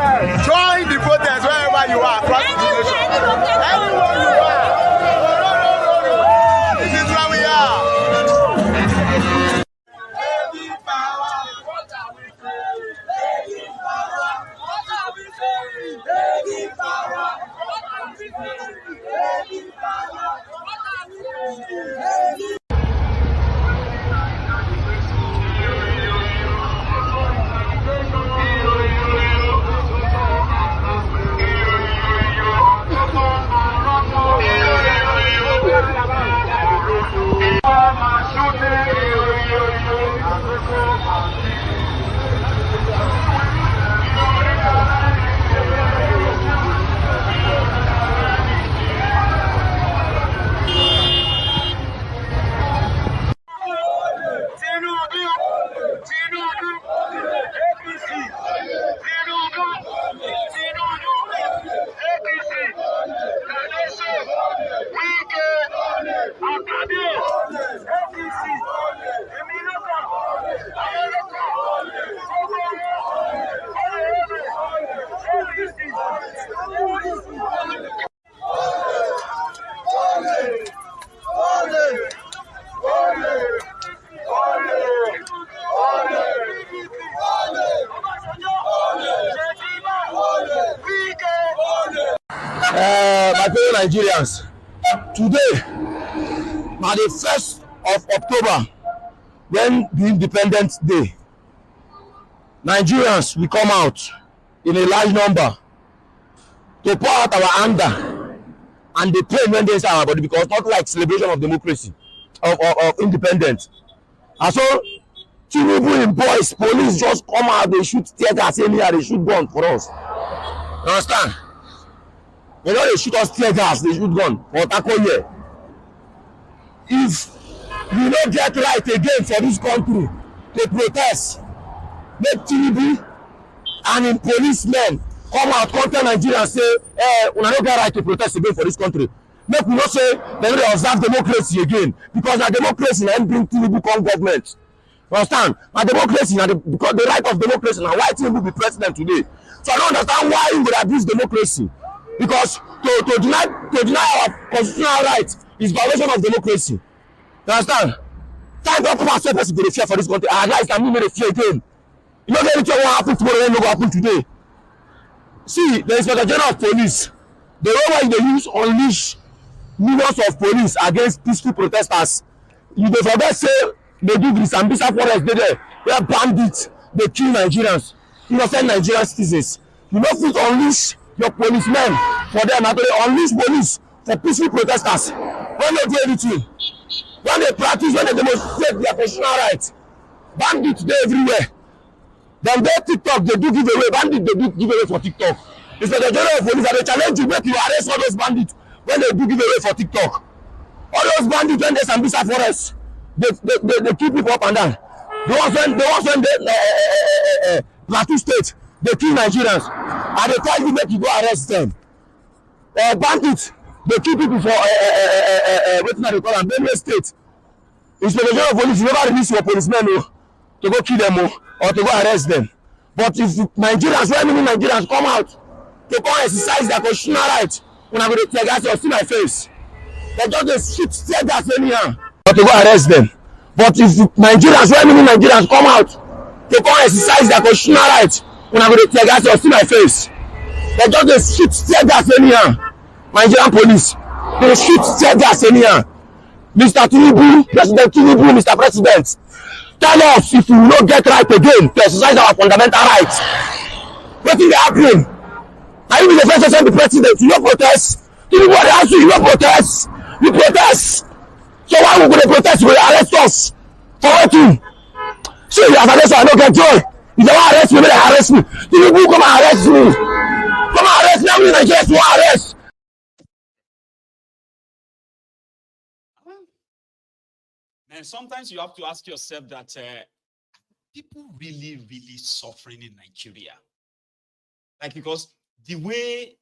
Join the protest wherever you are across the nation. Everywhere you are. This is where we are. My fellow Nigerians, today, on the 1st of October, when the Independence Day, Nigerians will come out in a large number to pour out our anger and the pain when they say our body, because not like celebration of democracy, of independence. And so, Thiefnubu in boys, police just come out, they shoot tear gas anyhow, they shoot gun for us. You understand? You know, they shoot us tear gas, they shoot gun for Portharcourt here. If we don't get right again for this country to protest, make Thiefnubu and in policemen come out, come tell Nigeria and say, we don't get right to protest again for this country. Make we not say they don't observe democracy again, because our democracy and bring Thiefnubu come government. You understand? Our democracy and because the right of democracy and why Thiefnubu be president today. So I don't understand why we would abuse democracy. Because to deny our constitutional rights is violation of democracy. You understand? Time don't come and say person go dey fear for this country. Our lives can be made a fear again. You know anything what happen tomorrow when no go happen today. See, the Inspector General of Police, the way they use unleash millions of police against peaceful protesters. You dey forget say they do this and Bisa forest dey there where bandits they kill Nigerians. innocent Nigerian citizens. You no fit unleash your policemen for them, and to unleash police for peaceful protesters when they do anything, when they practice, when they demonstrate their constitutional rights. Bandits dey everywhere. Dem dey TikTok, they do give away. Bandits they do give away for TikTok. It's the general of police, and they challenge you, make you arrest all those bandits when they do give away for TikTok. All those bandits when they Sambisa forest, they keep people up and down. The ones when they Plateau State, they kill Nigerians, and they tell you make you go arrest them. Bandits, they kill people for what they call them, Benue State. It's the general of police, you never release your policemen to go kill them or to go arrest them. But if Nigerians, when many Nigerians come out to come exercise their constitutional right, when I go to tear gas or see my face, they just shoot tear gas anyhow or to go arrest them. But if Nigerians, when many Nigerians come out to come exercise their constitutional right, when I go to tear gas or see my face, they just shoot tear gas anyhow. Nigerian police, they shoot tear gas anyhow. Mr. Thiefnubu, President Thiefnubu, Mr. President, tell us if we will not get right again to exercise our fundamental rights. What is happening? Are you the first person the president? You don't protest. Thiefnubu, they ask you, you don't protest. You protest. So why we going to protest? We arrest us. For what? So as an arrest, I don't get joy. If they want to arrest me, they arrest me. Thiefnubu, come and arrest me. Come and arrest me. How many Nigerians want to arrest? And sometimes you have to ask yourself that people really suffering in Nigeria. Like, because the way,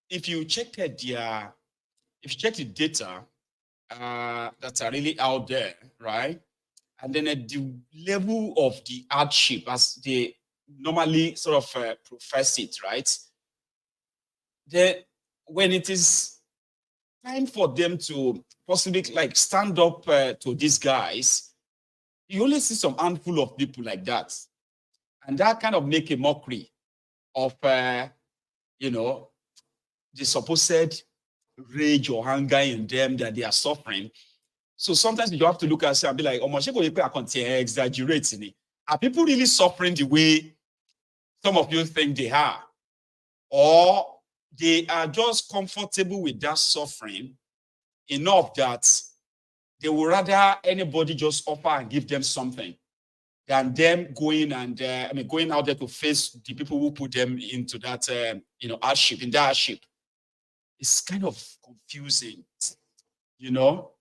if you check the data that are really out there, right? And then at the level of the hardship as they normally sort of profess it, right? When it is time for them to possibly like stand up to these guys, you only see some handful of people like that. And that kind of make a mockery of, you know, the supposed rage or anger in them that they are suffering. So sometimes you have to look at it and be like, oh, exaggerating it. Are people really suffering the way some of you think they are? Or they are just comfortable with that suffering enough that they would rather anybody just offer and give them something than them going and going out there to face the people who put them into that hardship. In that hardship, it's kind of confusing, you know,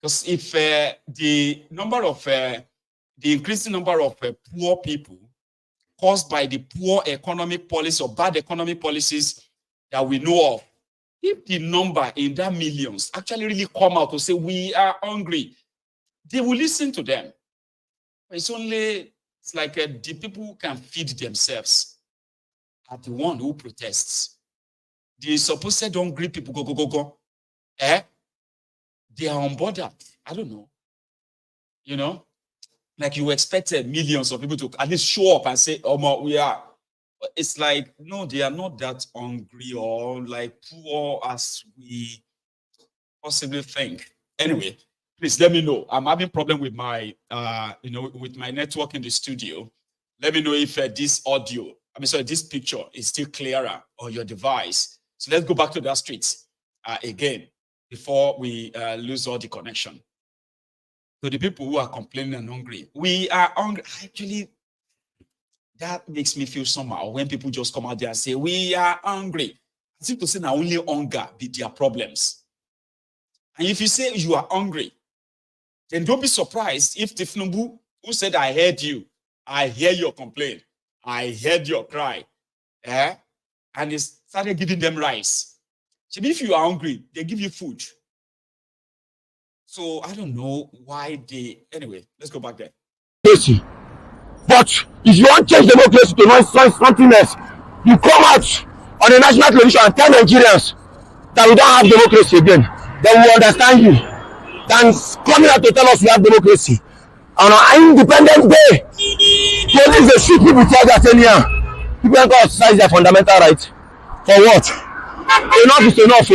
because if the increasing number of poor people caused by the poor economic policy or bad economic policies that we know of, if the number in that millions actually really come out to say we are hungry, they will listen to them. It's like the people who can feed themselves are the one who protests. The supposed hungry people go. They are unbothered. I don't know. You know, like you expected millions of people to at least show up and say, "Oh, we are." It's like, no, they are not that hungry or like poor as we possibly think. Anyway, please let me know. I'm having problem with my, with my network in the studio. Let me know if this this picture is still clearer on your device. So let's go back to that street again before we lose all the connection. So the people who are complaining and hungry, we are hungry. Actually, that makes me feel somehow when people just come out there and say, we are hungry. As if to say now only hunger be their problems. And if you say you are hungry, then don't be surprised if Thiefnubu, who said, I heard you, I hear your complaint, I heard your cry, and he started giving them rice. So if you are hungry, they give you food. So I don't know why anyway, let's go back there. But if you want to change democracy to something else, you come out on a national television and tell Nigerians that we don't have democracy again. Then we understand you. Than coming out to tell us we have democracy. On our Independence Day, police they shoot people tell that anyhow. People can exercise their fundamental right. For what? Enough is enough.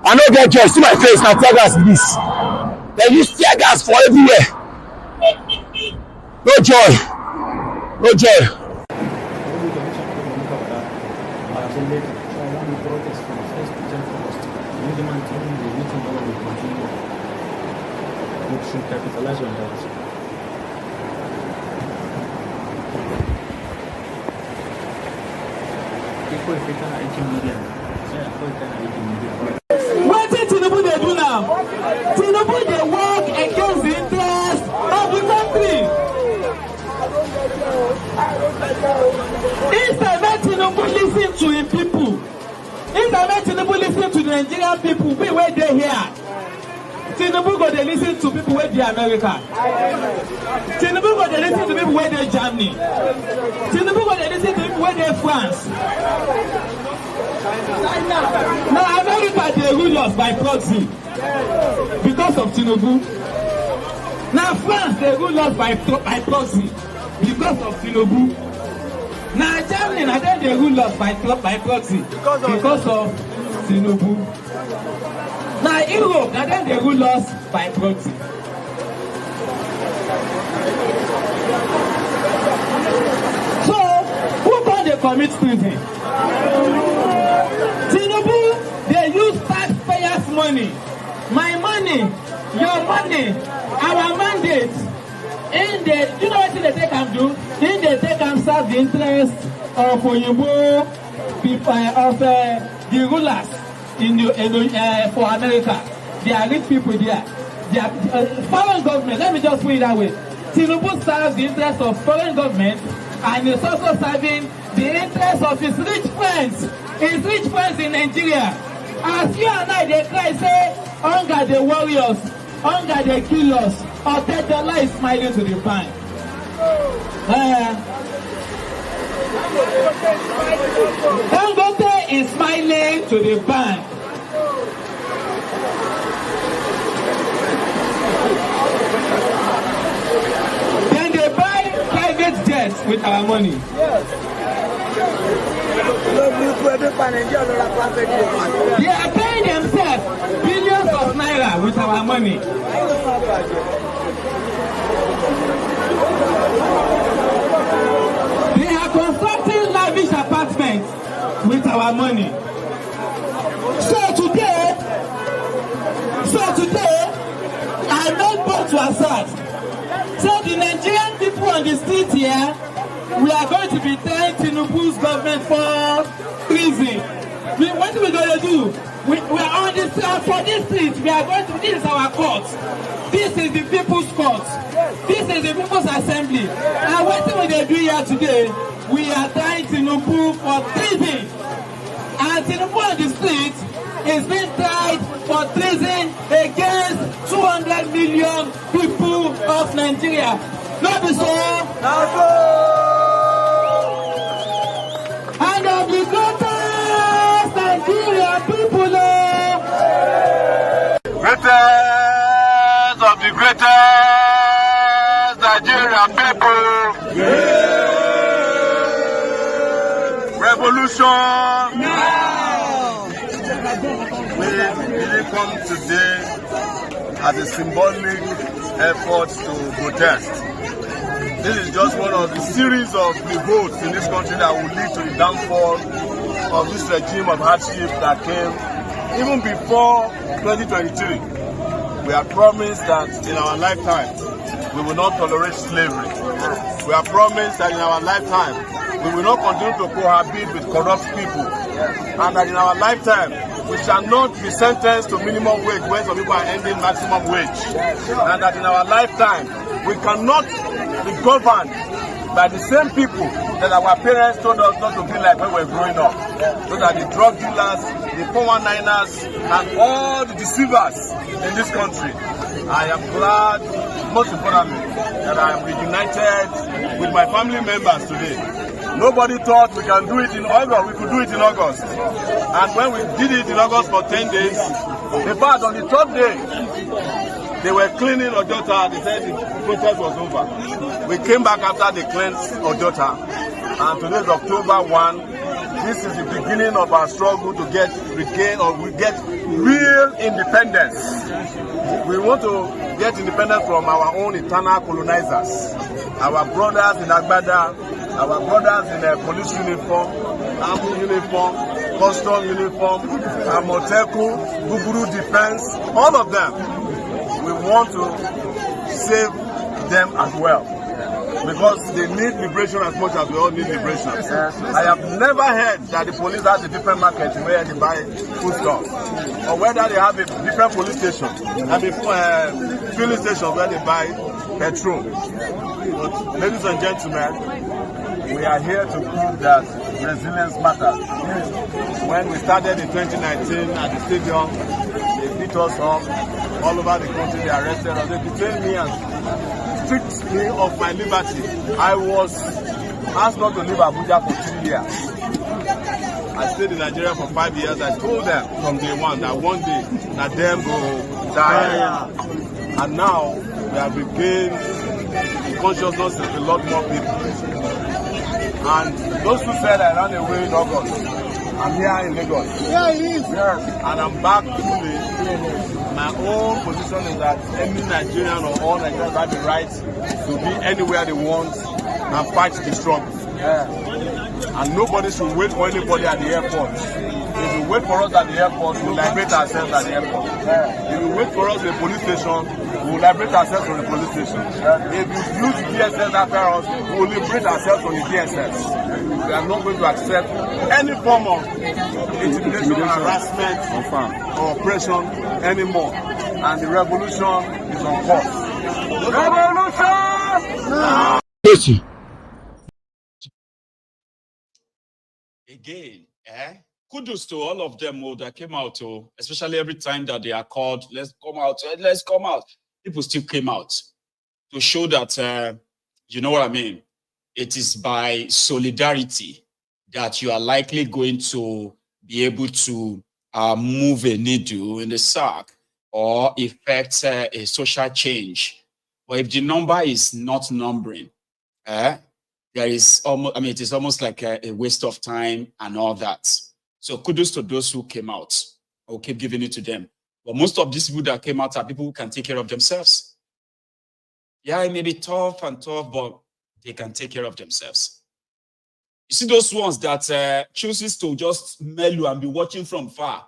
I don't get joy. See my face now, tear gas this. They use tear gas for everywhere. No joy. No joy. until later. So I want the protest first. Let's present first. We need the maintain the meeting that will continue. We should capitalize on that. People if we can 18 million. Yeah, we can 18 million. What did Thiefnubu they do now? Thiefnubu they work against the interest of the country. Instead of Thiefnubu listen to his people, instead of Thiefnubu listen to the Nigerian people, we where they here. Thiefnubu go they listen to people where they America. Thiefnubu go they listen to people where they Germany. Thiefnubu go they listen to people where they France. Now America they rule us by proxy because of Thiefnubu. Now France they rule us by proxy because of Thiefnubu. Now Germany now they rule us by proxy because of Thiefnubu. Now Europe now they rule us by proxy. So who can they commit treason? Thiefnubu, they use taxpayers' money. My money, your money, our mandate. You know what they take and do? In they take and serve the interest of Oyinbo people, of the rulers for America. They are rich people there. They are foreign government. Let me just put it that way. Thiefnubu serves the interest of foreign government, and is also serving the interest of his rich friends. His rich friends in Nigeria. As you and I, they cry, say, hunger the warriors, hunger they kill us, or $10 is smiling to the bank. Dangote is smiling to the bank. Then they buy private jets with our money. They are paying themselves billions of naira with our money. They are constructing lavish apartments with our money. So today, I made both to Assad. So the Nigerian people on the street here, we are going to be trying Thiefnubu's government for treason. What are we going to do? We are on this for this street. We are going to. This is our court. This is the people's court. This is the people's assembly. And what are we going to do here today? We are trying Thiefnubu for treason. And Thiefnubu on the street is being tried for treason against 200 million people of Nigeria. Not be so. And of the greatest Nigerian people, greatest of the greatest Nigerian people, revolution now. We really come today as a symbolic effort to protest. This is just one of the series of the votes in this country that will lead to the downfall of this regime of hardship that came even before 2023. We are promised that in our lifetime we will not tolerate slavery. We are promised that in our lifetime we will not continue to cohabit with corrupt people, and that in our lifetime we shall not be sentenced to minimum wage when some people are ending maximum wage, and that in our lifetime we cannot be governed by the same people that our parents told us not to be like when we were growing up. Those are the drug dealers, the 419ers, and all the deceivers in this country. I am glad, most importantly, that I am reunited with my family members today. Nobody thought we can do it in August. We could do it in August. And when we did it in August for 10 days, in fact, on the third day, they were cleaning Ojota. They said the protest was over. We came back after they cleansed Ojota. And today is October 1. This is the beginning of our struggle to get real independence. We want to get independence from our own eternal colonizers, our brothers in Agbada, our brothers in a police uniform, army uniform, custom uniform, Amoteku, Guguru defense, all of them. We want to save them as well. Because they need liberation as much as we all need liberation. I have never heard that the police has a different market where they buy foodstuffs, or whether they have a different police station, filling station where they buy petrol. But, ladies and gentlemen, we are here to prove that resilience matters. When we started in 2019 at the stadium, they beat us up all over the country. They arrested us. They detained me and stripped me of my liberty. I was asked not to leave Abuja for 2 years. I stayed in Nigeria for 5 years. I told them from day one that one day that them go die. And now we have regained the consciousness of a lot more people. And those who said I ran away in August, I'm here in Lagos. Yeah, he is. Yes. And I'm back fully. My own position is that any Nigerian or all Nigerians have the right to be anywhere they want and fight the struggle. Yeah. And nobody should wait for anybody at the airport. If you wait for us at the airport, we'll liberate ourselves at the airport. Yeah. If you wait for us at the police station, we'll liberate ourselves from the police station. Yeah. If you use DSS after us, we'll liberate ourselves from the DSS. We are not going to accept any form of intimidation, harassment, or oppression anymore. And the revolution is on course. Revolution! Again, kudos to all of them that came out, especially every time that they are called, let's come out. People still came out to show that, you know what I mean? It is by solidarity that you are likely going to be able to move a needle in the sack or effect a social change. But if the number is not numbering, there is almost, it is almost like a waste of time and all that. So kudos to those who came out. I will keep giving it to them. But most of these people that came out are people who can take care of themselves. Yeah, it may be tough, but they can take care of themselves. You see those ones that chooses to just mellow and be watching from far,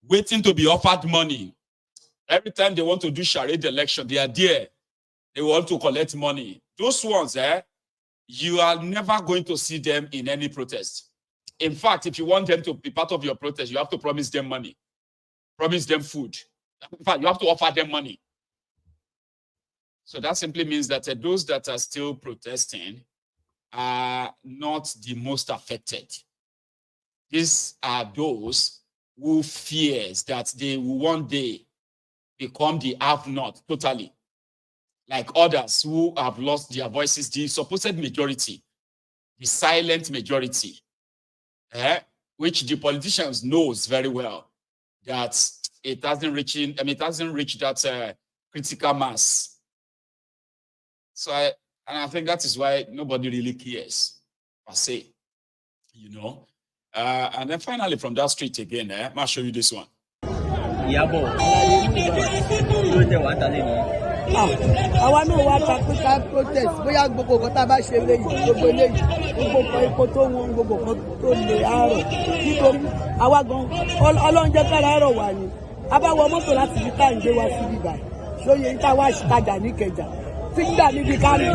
waiting to be offered money. Every time they want to do charade election, they are there. They want to collect money. Those ones, you are never going to see them in any protest. In fact, if you want them to be part of your protest, you have to promise them money, promise them food. In fact, you have to offer them money. So that simply means that those that are still protesting are not the most affected. These are those who fears that they will one day become the have-not totally, like others who have lost their voices, the supposed majority, the silent majority, which the politicians knows very well that it hasn't reached that critical mass. So I think that is why nobody really cares, per se, you know. And then finally from that street again, I'll show you this one. Àwa náà wá ta pé ká protest bóyá gbogbo nǹkan tá a bá ṣe léyìí gbogbo eléyìí gbogbo kan epo tó wọn gbogbo kan tó lè àárọ̀ nítorí àwa gan Ọlọ́run jẹ́ kára àárọ̀ wà ní abáwọ mọ́tò láti fi tá à ń gbé wá síbí báyìí ṣóye tá a wá ṣìtajà níkẹjà tí ń gbà níbi kárí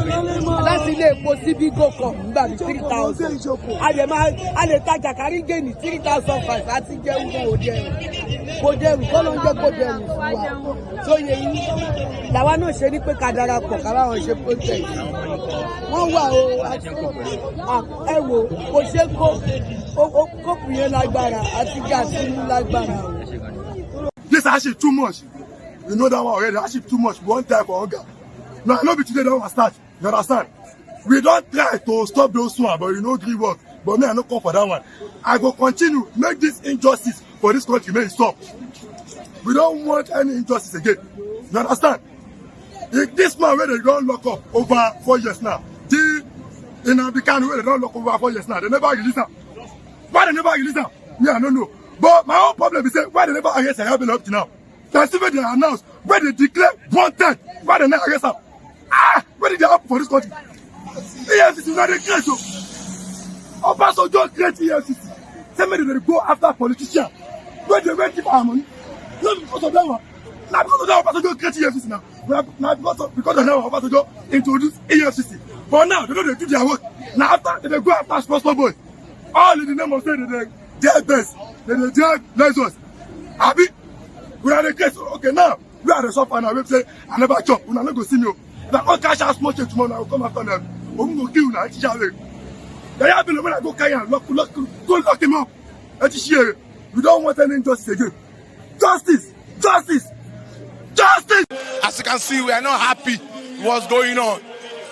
láti ilé epo síbí gòkàn nígbà ní 3,000 a lè tajà kárí gé ní 3,500 àti jẹ́ owó kò dẹrù kọ́ ló ń jẹ́ kó dẹrù fún wa ṣóye yín làwa náà ṣe ní pé ká darapọ̀ ká báwọn ṣe protest wọ́n wà ẹ wò kò ṣe kóòpù yẹn lágbára àti gáàsì mú lágbára. This hardship too much. You know that one already. Hardship too much. We won't die for hunger. No, I know be today that one start. You understand? We don't try to stop those one, but you know agree work. But me, I no come for that one. I go continue make this injustice for this country may stop. We don't want any injustice again. You understand? If this man where they don't lock up over 4 years now, in Abuja where they don't lock up over 4 years now, they never release them. Why they never release them? Me, I don't know. But my own problem is that why they never arrest them up to now. That's even they announce where they declare wanted. Why they never arrest them? What did they happen for this country? Yes, this is not the case. Obasanjo create EFCC. Say maybe they go after politicians. When they went give our money. Not because of that one. Now because of that Obasanjo create EFCC now. Now because of that Obasanjo introduce EFCC. But now they don't do their work. Now after they go after sponsor boys. All in the name of saying they drag best. They drag licensors. Abi, we are the case. Okay, now we are the suffer now. We say I never chop. We are not go see me. If I can't cash out small change tomorrow, I will come after them. We will go kill you. They have been when I go carry and lock him up. We don't want any injustice again. Justice! Justice! Justice! As you can see, we are not happy with what's going on.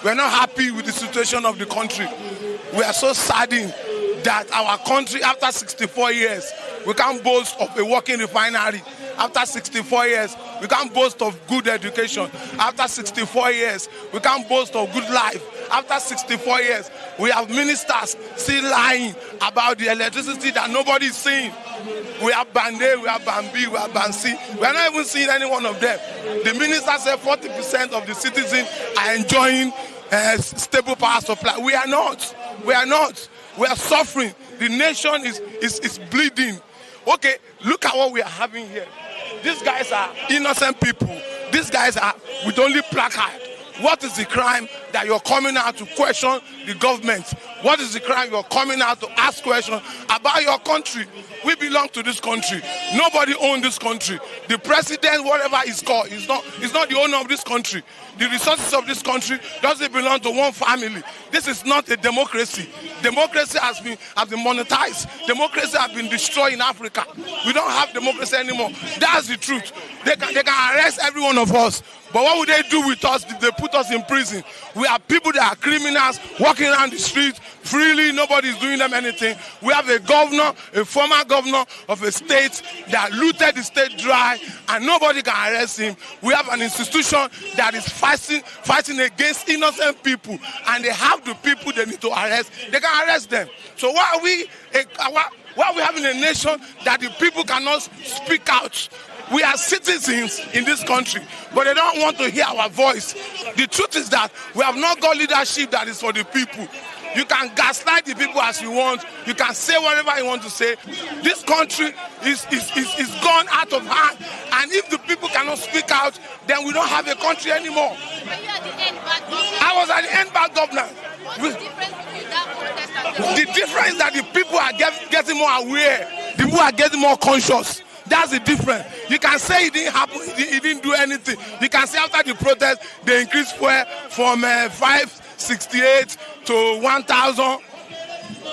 We are not happy with the situation of the country. We are so saddened that our country, after 64 years, we can't boast of a working refinery. After 64 years, we can't boast of good education. After 64 years, we can't boast of good life. After 64 years, we have ministers still lying about the electricity that nobody is seeing. We have Band A, we have Band B, we have Band C. We are not even seeing any one of them. The minister said 40% of the citizens are enjoying stable power supply. We are not. We are not. We are suffering. The nation is bleeding. Okay, look at what we are having here. These guys are innocent people. These guys are with only placard. What is the crime that you're coming out to question the government? What is the crime you're coming out to ask questions about your country? We belong to this country. Nobody owns this country. The president, whatever he's called, he's not the owner of this country. The resources of this country doesn't belong to one family. This is not a democracy. Democracy has been monetized. Democracy has been destroyed in Africa. We don't have democracy anymore. That's the truth. They can arrest every one of us. But what would they do with us if they put us in prison? We are people that are criminals walking around the streets freely. Nobody's doing them anything. We have a governor, a former governor of a state that looted the state dry and nobody can arrest him. We have an institution that is fighting against innocent people and they have the people they need to arrest. They can arrest them. So why are we having a nation that the people cannot speak out? We are citizens in this country, but they don't want to hear our voice. The truth is that we have not got leadership that is for the people. You can gaslight the people as you want. You can say whatever you want to say. This country is gone out of hand. And if the people cannot speak out, then we don't have a country anymore. I was at the end back governor. The difference is that the people are getting more aware. The people are getting more conscious. That's the difference. You can say it didn't happen, it didn't do anything. You can say after the protest, they increased fuel from 568 to 1,000.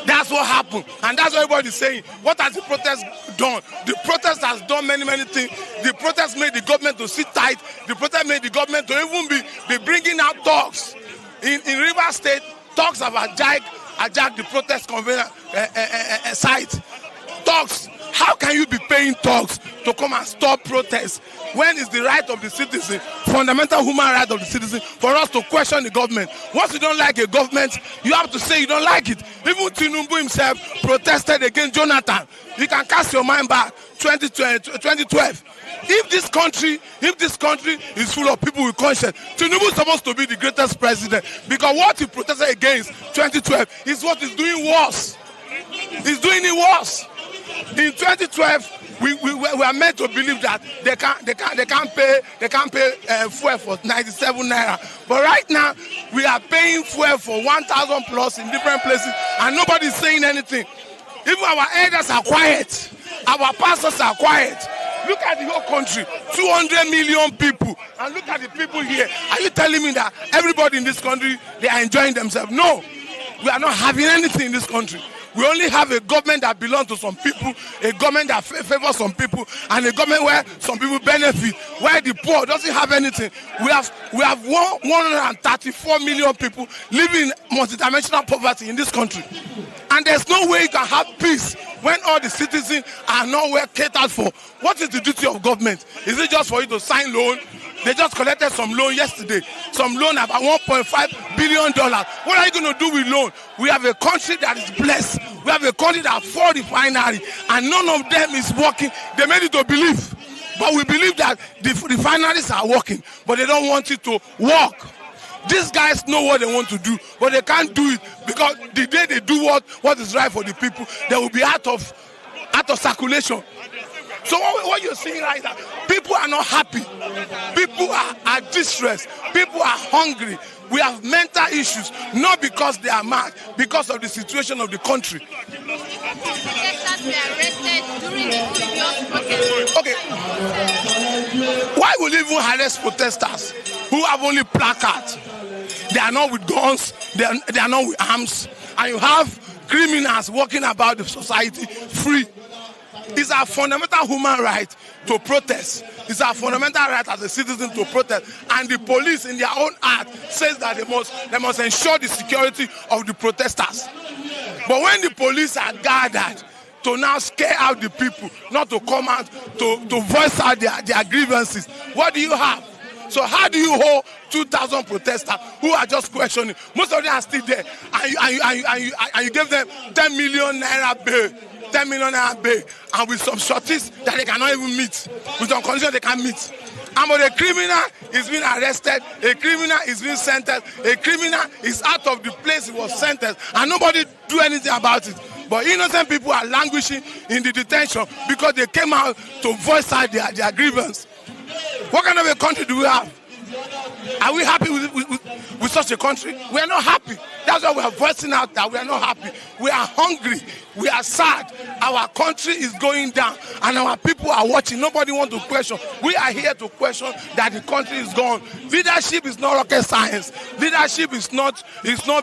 That's what happened. And that's what everybody's saying. What has the protest done? The protest has done many, many things. The protest made the government to sit tight. The protest made the government to even be bringing out thugs. In Rivers State, thugs have hijacked the protest convener site. Thugs. How can you be paying thugs to come and stop protests when it's the right of the citizen, fundamental human right of the citizen, for us to question the government? Once you don't like a government, you have to say you don't like it. Even Thiefnubu himself protested against Jonathan. You can cast your mind back 2012. If this country is full of people with conscience, Thiefnubu is supposed to be the greatest president, because what he protested against 2012 is what is doing worse. He's doing it worse. In 2012, we are meant to believe that they can't pay fuel for 97 naira. But right now, we are paying fuel for 1,000 plus in different places, and nobody's saying anything. Even our elders are quiet. Our pastors are quiet. Look at the whole country, 200 million people, and look at the people here. Are you telling me that everybody in this country, they are enjoying themselves? No, we are not having anything in this country. We only have a government that belongs to some people, a government that favors some people, and a government where some people benefit, where the poor doesn't have anything. We have 134 million people living in multidimensional poverty in this country. And there's no way you can have peace when all the citizens are not well catered for. What is the duty of government? Is it just for you to sign loan? They just collected some loan yesterday. Some loan about $1.5 billion. What are you going to do with loan? We have a country that is blessed. We have a country that has 4 refineries, and none of them is working. They made it to believe. But we believe that the refineries are working, but they don't want it to work. These guys know what they want to do, but they can't do it because the day they do what is right for the people, they will be out of circulation. So what you're seeing right now, people are not happy. People are distressed. People are hungry. We have mental issues, not because they are mad, because of the situation of the country. Okay. Why will you even arrest protesters who have only placards? They are not with guns. They are not with arms. And you have criminals walking about the society free. It's our fundamental human right to protest. It's our fundamental right as a citizen to protest. And the police, in their own act, says that they must ensure the security of the protesters. But when the police are gathered to now scare out the people, not to come out to voice out their grievances, what do you have? So how do you hold 2,000 protesters who are just questioning? Most of them are still there, and you give them 10 million naira bail. 10 million naira bail, and with some shorties that they cannot even meet, with some conditions they can't meet. And but a criminal is being arrested, a criminal is being sentenced, a criminal is out of the place he was sentenced, and nobody do anything about it. But innocent people are languishing in the detention because they came out to voice out their grievance. What kind of a country do we have? Are we happy with such a country? We are not happy. That's why we are voicing out that we are not happy. We are hungry. We are sad. Our country is going down, and our people are watching. Nobody wants to question. We are here to question that the country is gone. Leadership is not rocket science. Leadership is not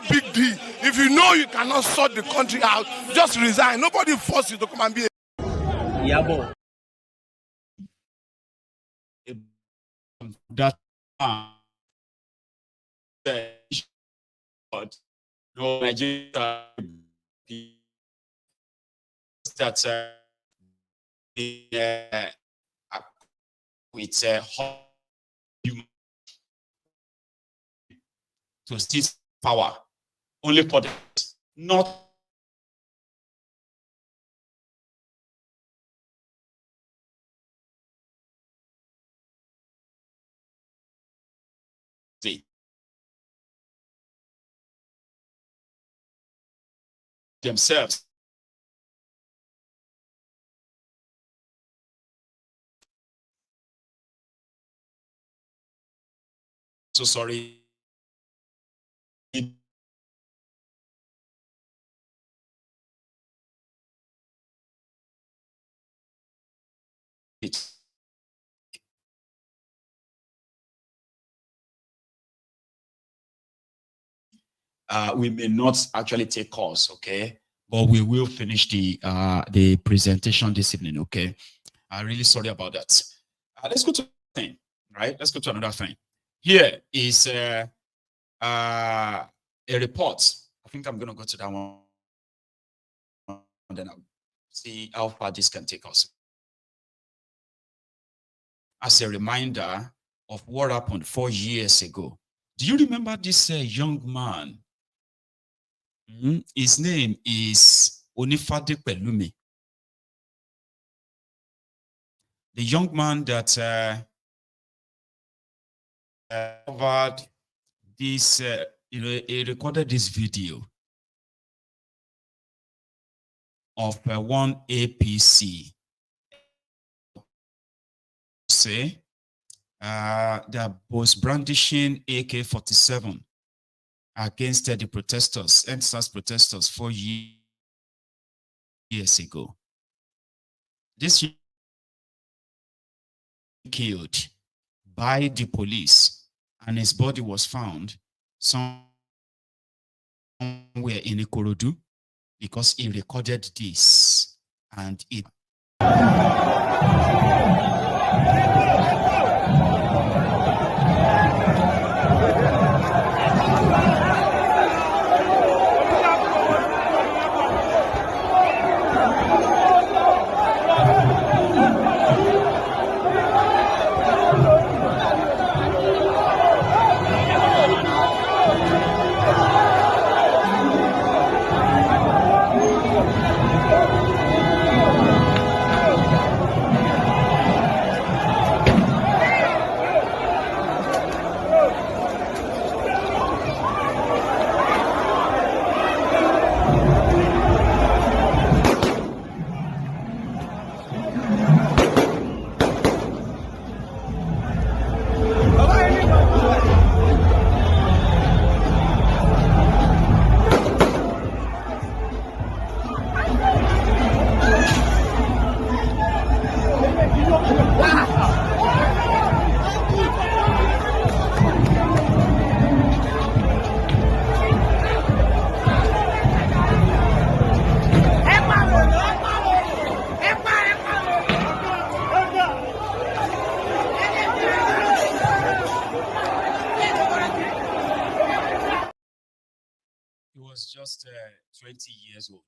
big deal. If you know you cannot sort the country out, just resign. Nobody forces you to come and be that no Nigeria that with to seize power only for the not themselves. So sorry. We may not actually take calls, okay? But we will finish the presentation this evening, okay? I'm really sorry about that. Let's go to another thing, right? Let's go to another thing. Here is a report. I think I'm going to go to that one, and then I'll see how far this can take us. As a reminder of what happened 4 years ago. Do you remember this young man? His name is Onifade Pelumi. The young man that covered this, he recorded this video of one APC. Say that was brandishing AK-47 against the protesters, NSAS protesters 4 years ago. This killed by the police, and his body was found somewhere in Ikorodu because he recorded this, and it He was just 20 years old,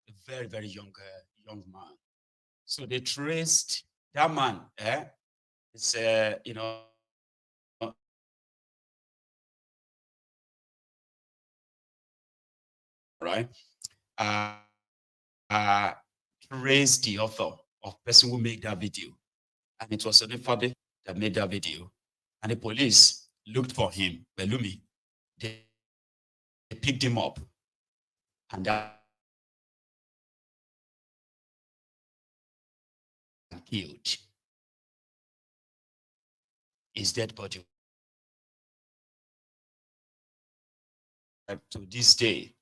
a very, very young man. So they traced that man. It's you know, right? Traced the author of person who made that video, and it was Onifade that made that video. And the police looked for him, Belumi. They picked him up, and killed. His dead body. To this day,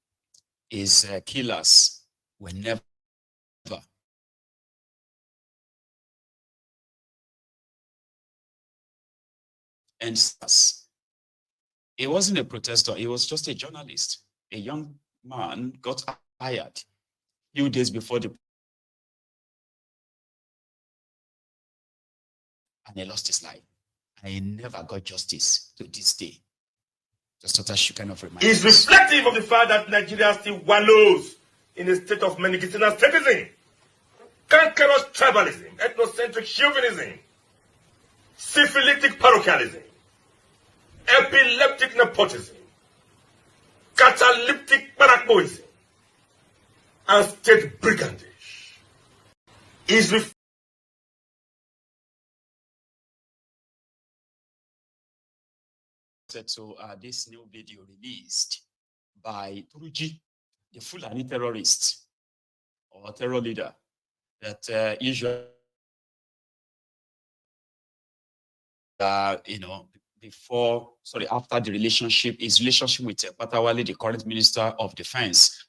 his killers were never and he wasn't a protester, he was just a journalist. A young man got hired a few days before and he lost his life. And he never got justice to this day. Just so that she kind of reminds It's reflective of the fact that Nigeria still wallows in a state of Menigitian statism, cankerous tribalism, ethnocentric chauvinism, syphilitic parochialism, epileptic nepotism, catalyptic paranoism, and state brigandage. Is to this new video released by Turji, the Fulani terrorist or terror leader that usually, after the his relationship with Patawale, the current Minister of Defense,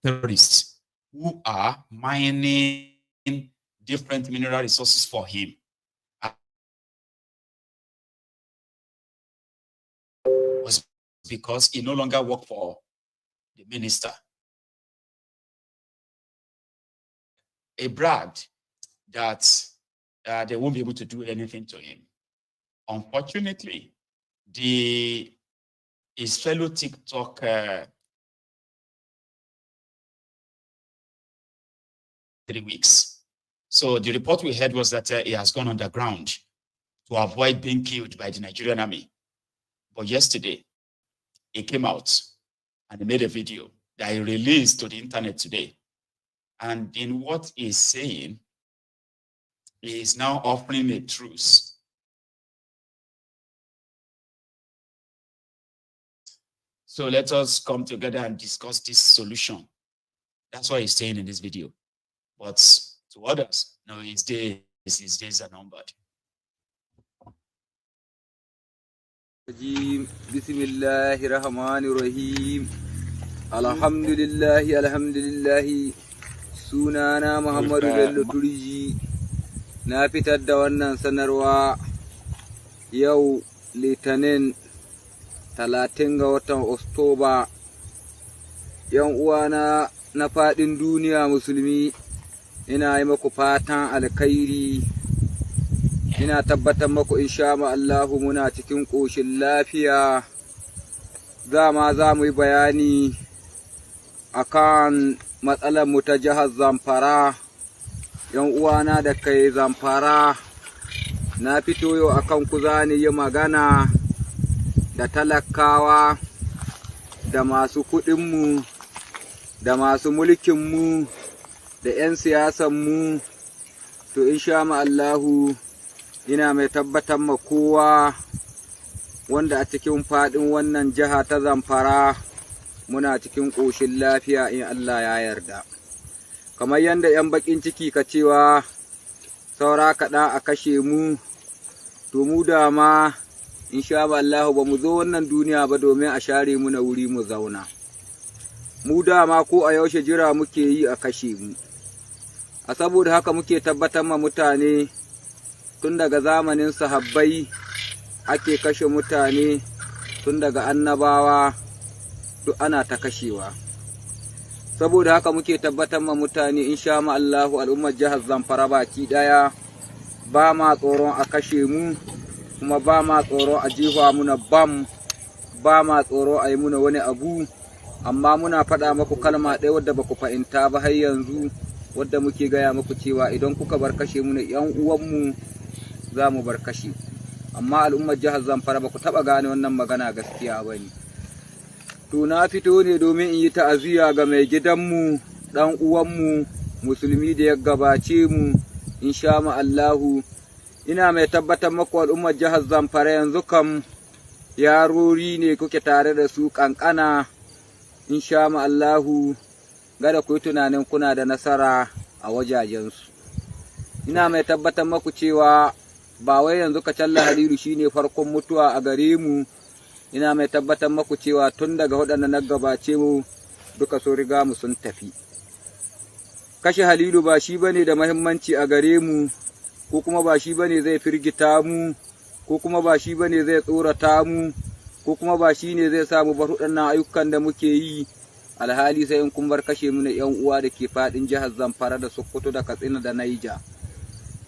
terrorists who are mining different mineral resources for him. Was because he no longer worked for the minister. He bragged that they won't be able to do anything to him. Unfortunately, his fellow TikTok 3 weeks. So the report we heard was that he has gone underground to avoid being killed by the Nigerian army. But yesterday, he came out and he made a video that he released to the internet today. And in what he's saying, he is now offering a truce. So let us come together and discuss this solution. That's what he's saying in this video. But to others, no, his days are numbered. Bismillahirrahmanirrahim. Alhamdulillah. Sunana Muhammadu Bello Turji. Na fitar da wannan sanarwa yau Litinin 30 ga watan Oktoba. Yan uwana na faɗin duniya musulmi, ina yi maku fatan alkhairi, ina tabbatar maku insha Allahu muna cikin ƙoshin lafiya. Za mu yi bayani akan matsalar mu ta jihar Zamfara. Yan uwana da kai Zamfara, na fito yau akan ku zani yi magana da talakawa, da masu kuɗinmu, da masu mulkinmu, da 'yan siyasanmu. To insha Allahu ina mai tabbatar ma kowa wanda a cikin faɗin wannan jiha ta Zamfara muna cikin ƙoshin lafiya in Allah ya yarda. Kamar yadda 'yan baƙin ciki ka cewa saura kaɗan a kashe mu, to mu dama insha Allah ba mu zo wannan duniya ba domin a share mu na wuri mu zauna. Mu dama ko a yaushe jira muke yi a kashe mu. A saboda haka muke tabbatar ma mutane tun daga zamanin sahabbai ake kashe mutane, tun daga annabawa duk ana ta kashewa. Saboda haka muke tabbatar ma mutane insha Allahu al'ummar jihar Zamfara baki daya ba ma tsoron a kashe mu, kuma ba ma tsoron a jefa muna bam, ba ma tsoro a yi muna wani abu, amma muna faɗa maku kalma ɗaya wadda ba ku fahimta ba har yanzu, wadda muke gaya muku cewa idan kuka bar kashe muna ‘yan uwanmu za mu bar kashe. Amma al'ummar jihar Zamfara ba ku taɓa gane wannan magana gaskiya ba ne. To na fito ne domin in yi ta'aziyya ga mai gidanmu, ɗan uwanmu, musulmi da ya gabace mu, insha Allahu. Ina mai tabbatar maku al'ummar jihar Zamfara yanzu kam yarori ne kuke tare da su ƙanƙana, insha Allahu. Gada ku yi tunanin kuna da nasara a wajajensu. Ina mai tabbatar maku cewa ba wai yanzu Kacalla Halilu shine farkon mutuwa a gare mu. Ina mai tabbatar maku cewa tun daga waɗanda na gabace mu duka sun riga mu sun tafi. Kashe Halilu ba shi bane da muhimmanci a gare mu, ko kuma ba shi bane zai firgita mu, ko kuma ba shi bane zai tsorata mu, ko kuma ba shi ne zai samu bar waɗannan ayyukan da muke yi. Alhali sai in kun bar kashe mu na ‘yan uwa da ke faɗin jihar Zamfara da Sokoto da Katsina da Naija.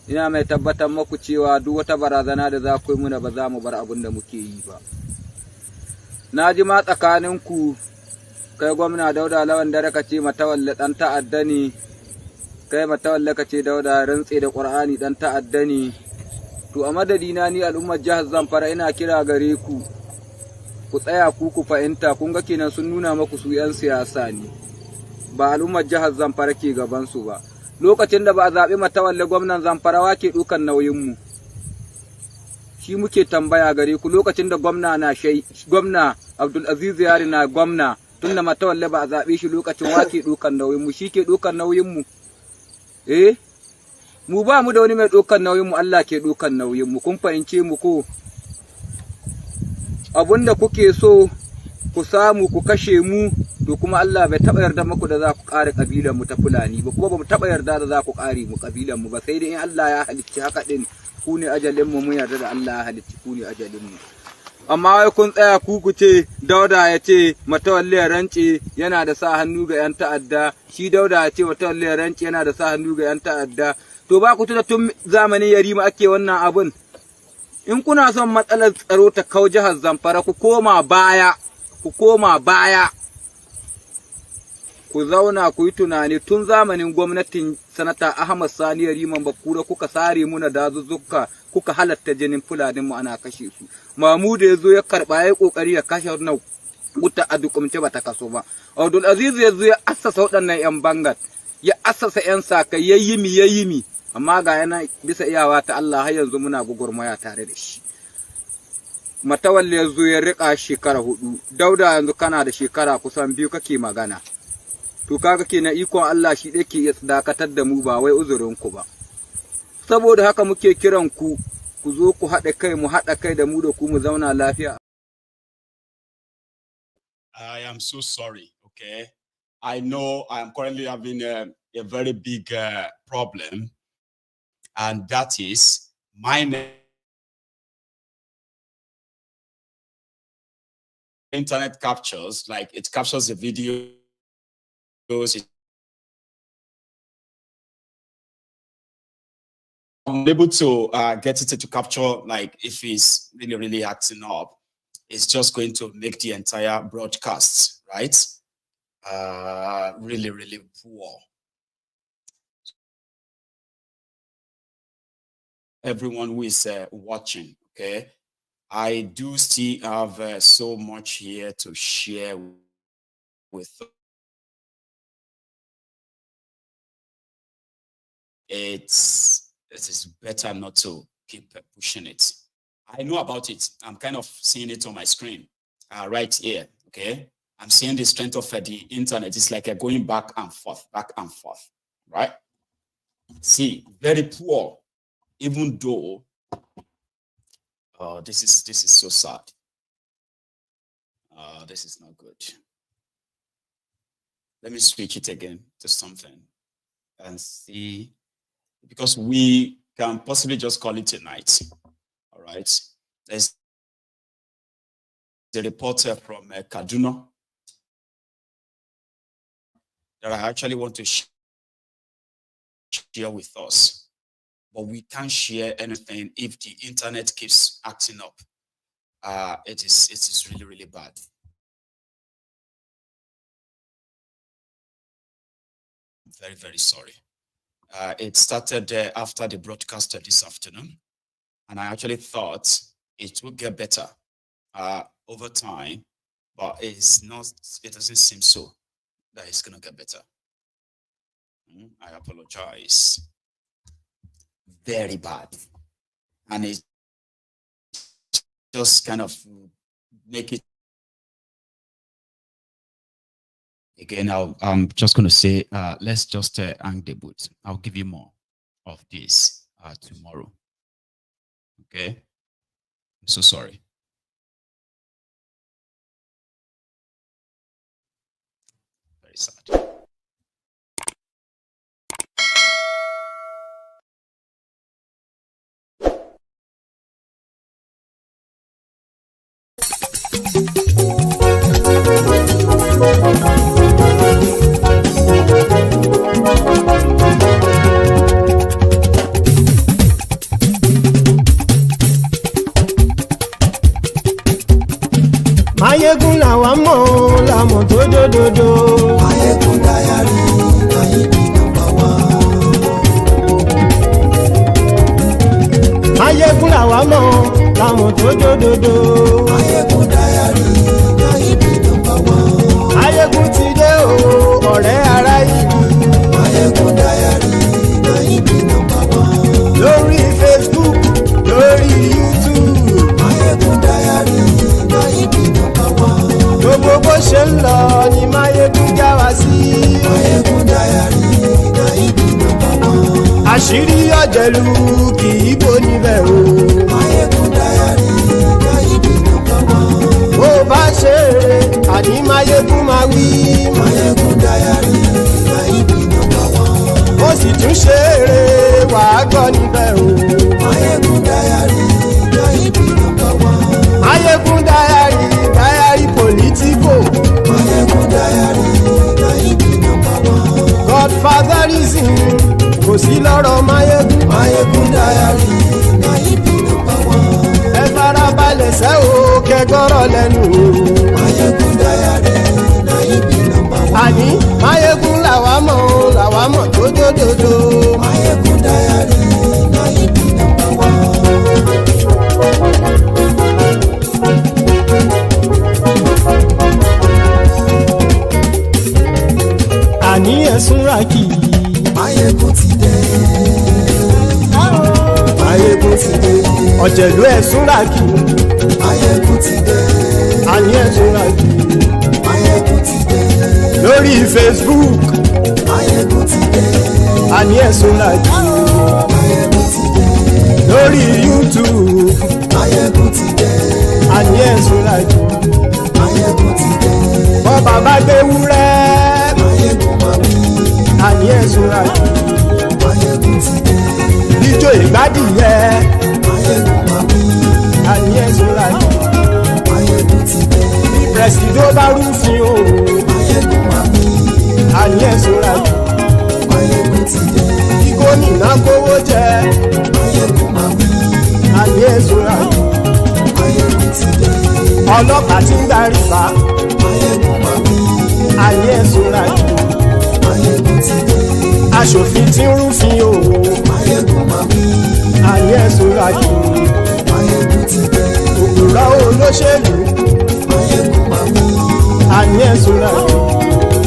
Ina mai tabbatar maku cewa duk wata barazana da za ku yi muna ba za mu bar abin da muke yi ba. Na ji ma tsakaninku, kai gwamna Dauda Lawan Dare ka ce Matawalle ɗan ta'adda ne, kai Matawalle ka ce Dauda rantse da Ƙur'ani ɗan ta'adda ne. To a madadina ni al'ummar jihar Zamfara ina kira gare ku, ku tsaya ku fahimta, kun ga kenan sun nuna maku su 'yan siyasa ne, ba al'ummar jihar Zamfara ke gabansu ba. Lokacin da ba a zaɓi Matawalle gwamnan Zamfara wa ke ɗaukan nauyinmu, shi muke tambaya gare ku. Lokacin da gwamna Abdulaziz Yari na gwamna, tun da Matawalle ba a zaɓe shi lokacin wa ke ɗaukan nauyinmu, shi ke ɗaukan nauyinmu. Mu ba mu da wani mai ɗaukan nauyinmu, Allah ke ɗaukan nauyinmu. Kun fahimce mu ko? Abunda kuke so ku samu ku kashe mu, to kuma Allah bai taɓa yarda muku da za ku ƙare ƙabilar mu ta Fulani ba, kuma ba mu taɓa yarda da za ku ƙare mu ƙabilar mu ba, sai dai in Allah ya halicci haka din, ku ne ajalin mu, mun yarda da Allah ya halicci ku ne ajalin mu. Amma wai kun tsaya ku ce Dauda ya ce Matawalle ya rance yana da sa hannu ga 'yan ta'adda, shi Dauda ya ce Matawalle ya rance yana da sa hannu ga 'yan ta'adda. To ba ku tuna tun zamanin Yarima ake wannan abun. In kuna son matsalar tsaro ta kau jihar Zamfara, ku koma baya, ku zauna ku yi tunani. Tun zamanin gwamnatin Sanata Ahmad Sani Yariman Bakura kuka sare muna dazuzzuka, kuka halatta jinin Fulaninmu ana kashe su. Mamudu ya zo ya karɓa, ya yi ƙoƙari ya kashe wannan wuta a dukumce ba ta kaso ba. Abdulaziz ya zo ya assasa waɗannan 'yan bangat, ya assasa 'yan sakai, ya yi mi. Amma ga yana bisa iyawa ta Allah har yanzu muna gugurmaya tare da shi. Matawalle ya zo ya riƙa shekara 4, Dauda yanzu kana da shekara kusan 2 kake magana. To kaga kenan ikon Allah shi ɗaya ke iya dakatar da mu, ba wai uzurinku ba. Saboda haka muke kiran ku, ku zo ku haɗa kai, mu haɗa kai da mu da ku mu zauna lafiya. I am so sorry, okay? I know I am currently having a very big problem. And that is my internet captures, like it captures the videos. I'm able to get it to capture, like if it's really acting up, it's just going to make the entire broadcast, right? Really poor. Everyone who is watching, okay, I do still have so much here to share with. It is better not to keep pushing it. I know about it. I'm kind of seeing it on my screen right here, okay? I'm seeing the strength of the internet. It's like going back and forth, right? See, very poor. Even though This is so sad. This is not good. Let me switch it again to something and see, because we can possibly just call it a night. All right. There's a reporter from Kaduna that I actually want to share with us, but we can't share anything if the internet keeps acting up. It is really, really bad. I'm very, very sorry. It started after the broadcast this afternoon, and I actually thought it would get better over time, but it's not. It doesn't seem so that it's gonna get better. I apologize. Very bad, and it just kind of make it. Again, I'm just going to say, let's just hang the boot. I'll give you more of this tomorrow. Okay? I'm so sorry. Very sad. Mayegun làwa mọ̀ làmọ̀ tó dòdòdò. Mayegun dayari Nayibi #1. Mayegun làwa mọ̀ làmọ̀ tó dòdòdò. Mayegun dayari Nayibi #1. Mayegun ti dé o ọ̀rẹ́ ara ìlú. Mayegun dayari Nayibi #1. Lórí Facebook lórí YouTube. Mayegun dayari Nayibi #1. Gbogbo bó ṣe ń lọ ni Mayegun já wa sí. Mayegun dayari Nayibi #1. Àṣírí ọ̀jẹ̀lú kì í bò níbẹ̀ o. Mayegun dayari Nayibi #1. Bó bá ṣe eré àní Mayegun máa wí. Mayegun dayari Nayibi #1. Ó sì tún ṣe eré wàá gbọ́ níbẹ̀ o. Mayegun dayari Nayibi #1. Mayegun dayari politico. Mayegun dayari Nayibi #1. Godfatherism kò sí lọ́rọ̀ Mayegun. Mayegun dayari Nayibi #1. Ẹ farabalẹ̀ sẹ́ o kẹgọ́rọ̀ lẹ́nu o. Mayegun dayari Nayibi #1. Àní Mayegun làwa mọ̀ tó dòdòdò. Mayegun dayari Nayibi #1. Àní ẹ̀sùn ràkì. Mayegun ti dé. Mayegun ti dé. Ọ̀jẹ̀lú ẹ̀sùn ràkì. Mayegun ti dé. Àní ẹ̀sùn ràkì. Mayegun ti dé. Lórí Facebook. Mayegun ti dé. Àní ẹ̀sùn ràkì. Mayegun ti dé. Lórí YouTube. Mayegun ti dé. Àní ẹ̀sùn ràkì. Mayegun ti dé. Bọ́ bàbá gbé wúrẹ́. Mayegun máa wí. Àní ẹ̀sùn ràkì. Mayegun ti dé. Ijó ìgbádìyẹ. Mayegun máa wí. Àní ẹ̀sùn ràkì. Mayegun ti dé. Bí pẹ̀sìdó bá rúfin o. Mayegun máa wí. Àní ẹ̀sùn ràkì. Mayegun ti dé. Bí gómìnà kówó jẹ. Mayegun máa wí. Àní ẹ̀sùn ràkì. Mayegun ti dé. Ọlọ́pàá ti ń darí bá. Mayegun máa wí. Àní ẹ̀sùn ràkì. Mayegun ti dé. Aṣòfin tí ń rúfin o. Mayegun máa wí. Àní ẹ̀sùn ràkì. Mayegun ti dé. Òpùrọ́ olóṣèlú. Mayegun máa wí. Àní ẹ̀sùn ràkì.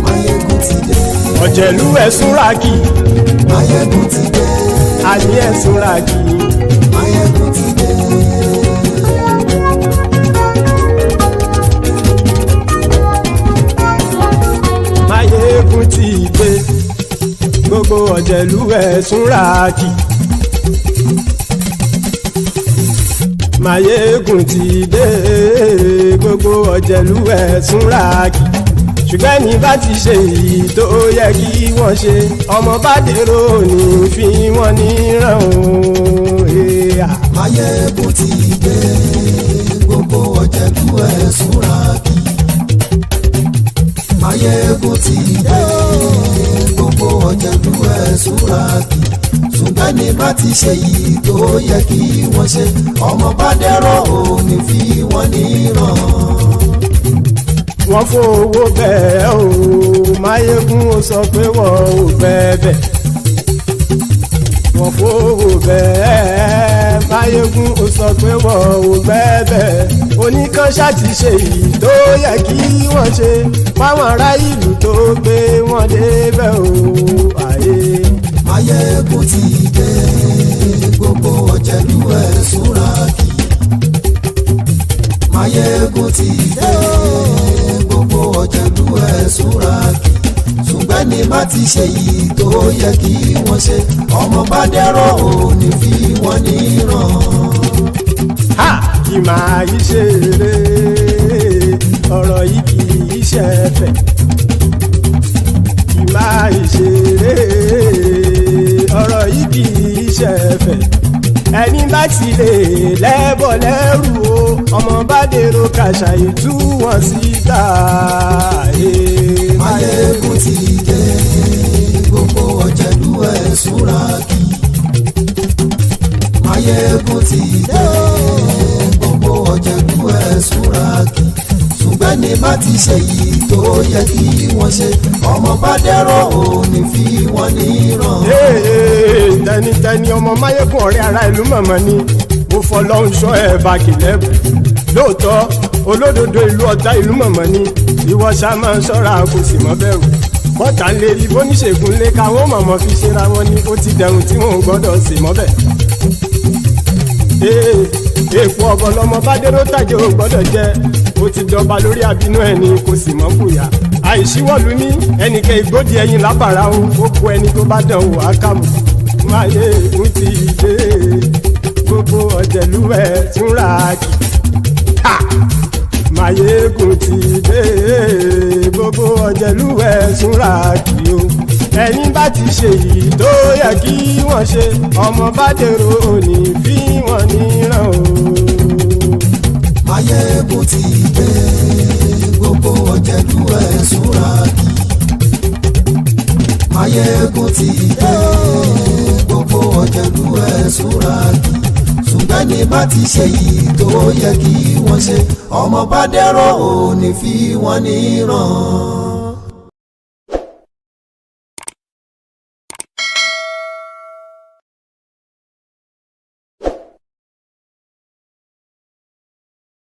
Mayegun ti dé. Ọ̀jẹ̀lú ẹ̀sùn ràkì. Mayegun ti dé. Àní ẹ̀sùn ràkì. Mayegun ti dé. Mayegun ti dé. Gbogbo ọ̀jẹ̀lú ẹ̀sùn ràkì. Máyégún ti dé gbogbo ọ̀jẹ̀lú ẹ̀ súnra kì ṣùgbọ́n ní bá ti ṣe èyí tó yẹ kí wọ́n ṣe ọmọ bá dèrò ní fi wọ́n níran o. Máyégún ti dé gbogbo ọ̀jẹ̀lú ẹ̀ súnra kì Máyégún ti dé gbogbo ọ̀jẹ̀lú ẹ̀ súnra kì ṣùgbọ́n ní bá ti ṣe yìí tó yẹ kí wọ́n ṣe ọmọ bá dẹ́rọ̀ òní fi wọ́n níran. Wọ́n fowó bẹ́ẹ̀ o Máyégún ó sọ pé wọ́n ò fẹ́ bẹ̀. Wọ́n fowó bẹ́ẹ̀ Máyégún ó sọ pé wọ́n ò fẹ́ bẹ̀. Oníkanṣá ti ṣe yìí tó yẹ kí wọ́n ṣe fáwọn ará ìlú tó gbé wọn débẹ̀ o. Máyégún ti dé gbogbo ọ̀jẹ̀lú ẹ̀ súnra kì Máyégún ti dé gbogbo ọ̀jẹ̀lú ẹ̀ súnra kì ṣùgbọ́n ní bá ti ṣe yìí tó yẹ kí wọ́n ṣe ọmọ bá dẹ́rọ̀ òní fi wọ́n níran. Kì máa yí ṣe eré ọ̀rọ̀ yìí kì í ṣe ẹ̀fẹ̀. Kì máa yí ṣe eré ọ̀rọ̀ yìí kì í ṣe ẹ̀fẹ̀. Ẹni bá ti lè lẹ́bọ̀ lẹ́rù o ọmọ bá dèrò kàṣà ìtú wọn síta. Máyégún ti dé gbogbo ọ̀jẹ̀lú ẹ̀ súnra kì Máyégún ti dé gbogbo ọ̀jẹ̀lú ẹ̀ súnra kì ṣùgbọ́n ní bá ti ṣe yìí tó yẹ kí wọ́n ṣe ọmọ bá dẹ́rọ̀ òní fi wọ́n níran. Tẹnitẹni ọmọ Máyégún ọ̀rẹ́ ara ìlú mọ̀mọ́ ni mo fọlọ́hún ṣọ́ ẹ̀ bá kìlẹ́bù lóòótọ́ olódodo ìlú ọ̀tá ìlú mọ̀mọ́ ni ìwọ ṣá máa ń ṣọ́ra kò sì mọ́ bẹ̀rù bọ́tà ń lè rí bóníṣègùn lé káwọn mọ̀mọ́ fi ṣera wọn ni ó ti dẹ̀rùn tí wọn ò gbọ́dọ̀ sì mọ́ bẹ̀. Èèpo ọ̀bọ lọmọ bá dérò tàjẹ́ ò gbọ́dọ̀ jẹ́ ó ti jọba lórí àbínú ẹni kò sì mọ́ fòyà àìsíwọ́lu ní ẹnìkẹ́ ìgbódì ẹyin lábàrá o ó kó ẹni tó bá dán o àkàmù. Máyégún ti dé gbogbo ọ̀jẹ̀lú ẹ̀ túnra kì Máyégún ti dé gbogbo ọ̀jẹ̀lú ẹ̀ túnra kì o. Ẹni bá ti ṣe yìí tó yẹ kí wọ́n ṣe ọmọ bá dèrò òní fi wọ́n níran o. Máyégún ti dé gbogbo ọ̀jẹ̀lú ẹ̀ súnra kì Máyégún ti dé gbogbo ọ̀jẹ̀lú ẹ̀ súnra kì ṣùgbọ́n ní bá ti ṣe yìí tó yẹ kí wọ́n ṣe ọmọ bá dẹ́rọ̀ òní fi wọ́n níran.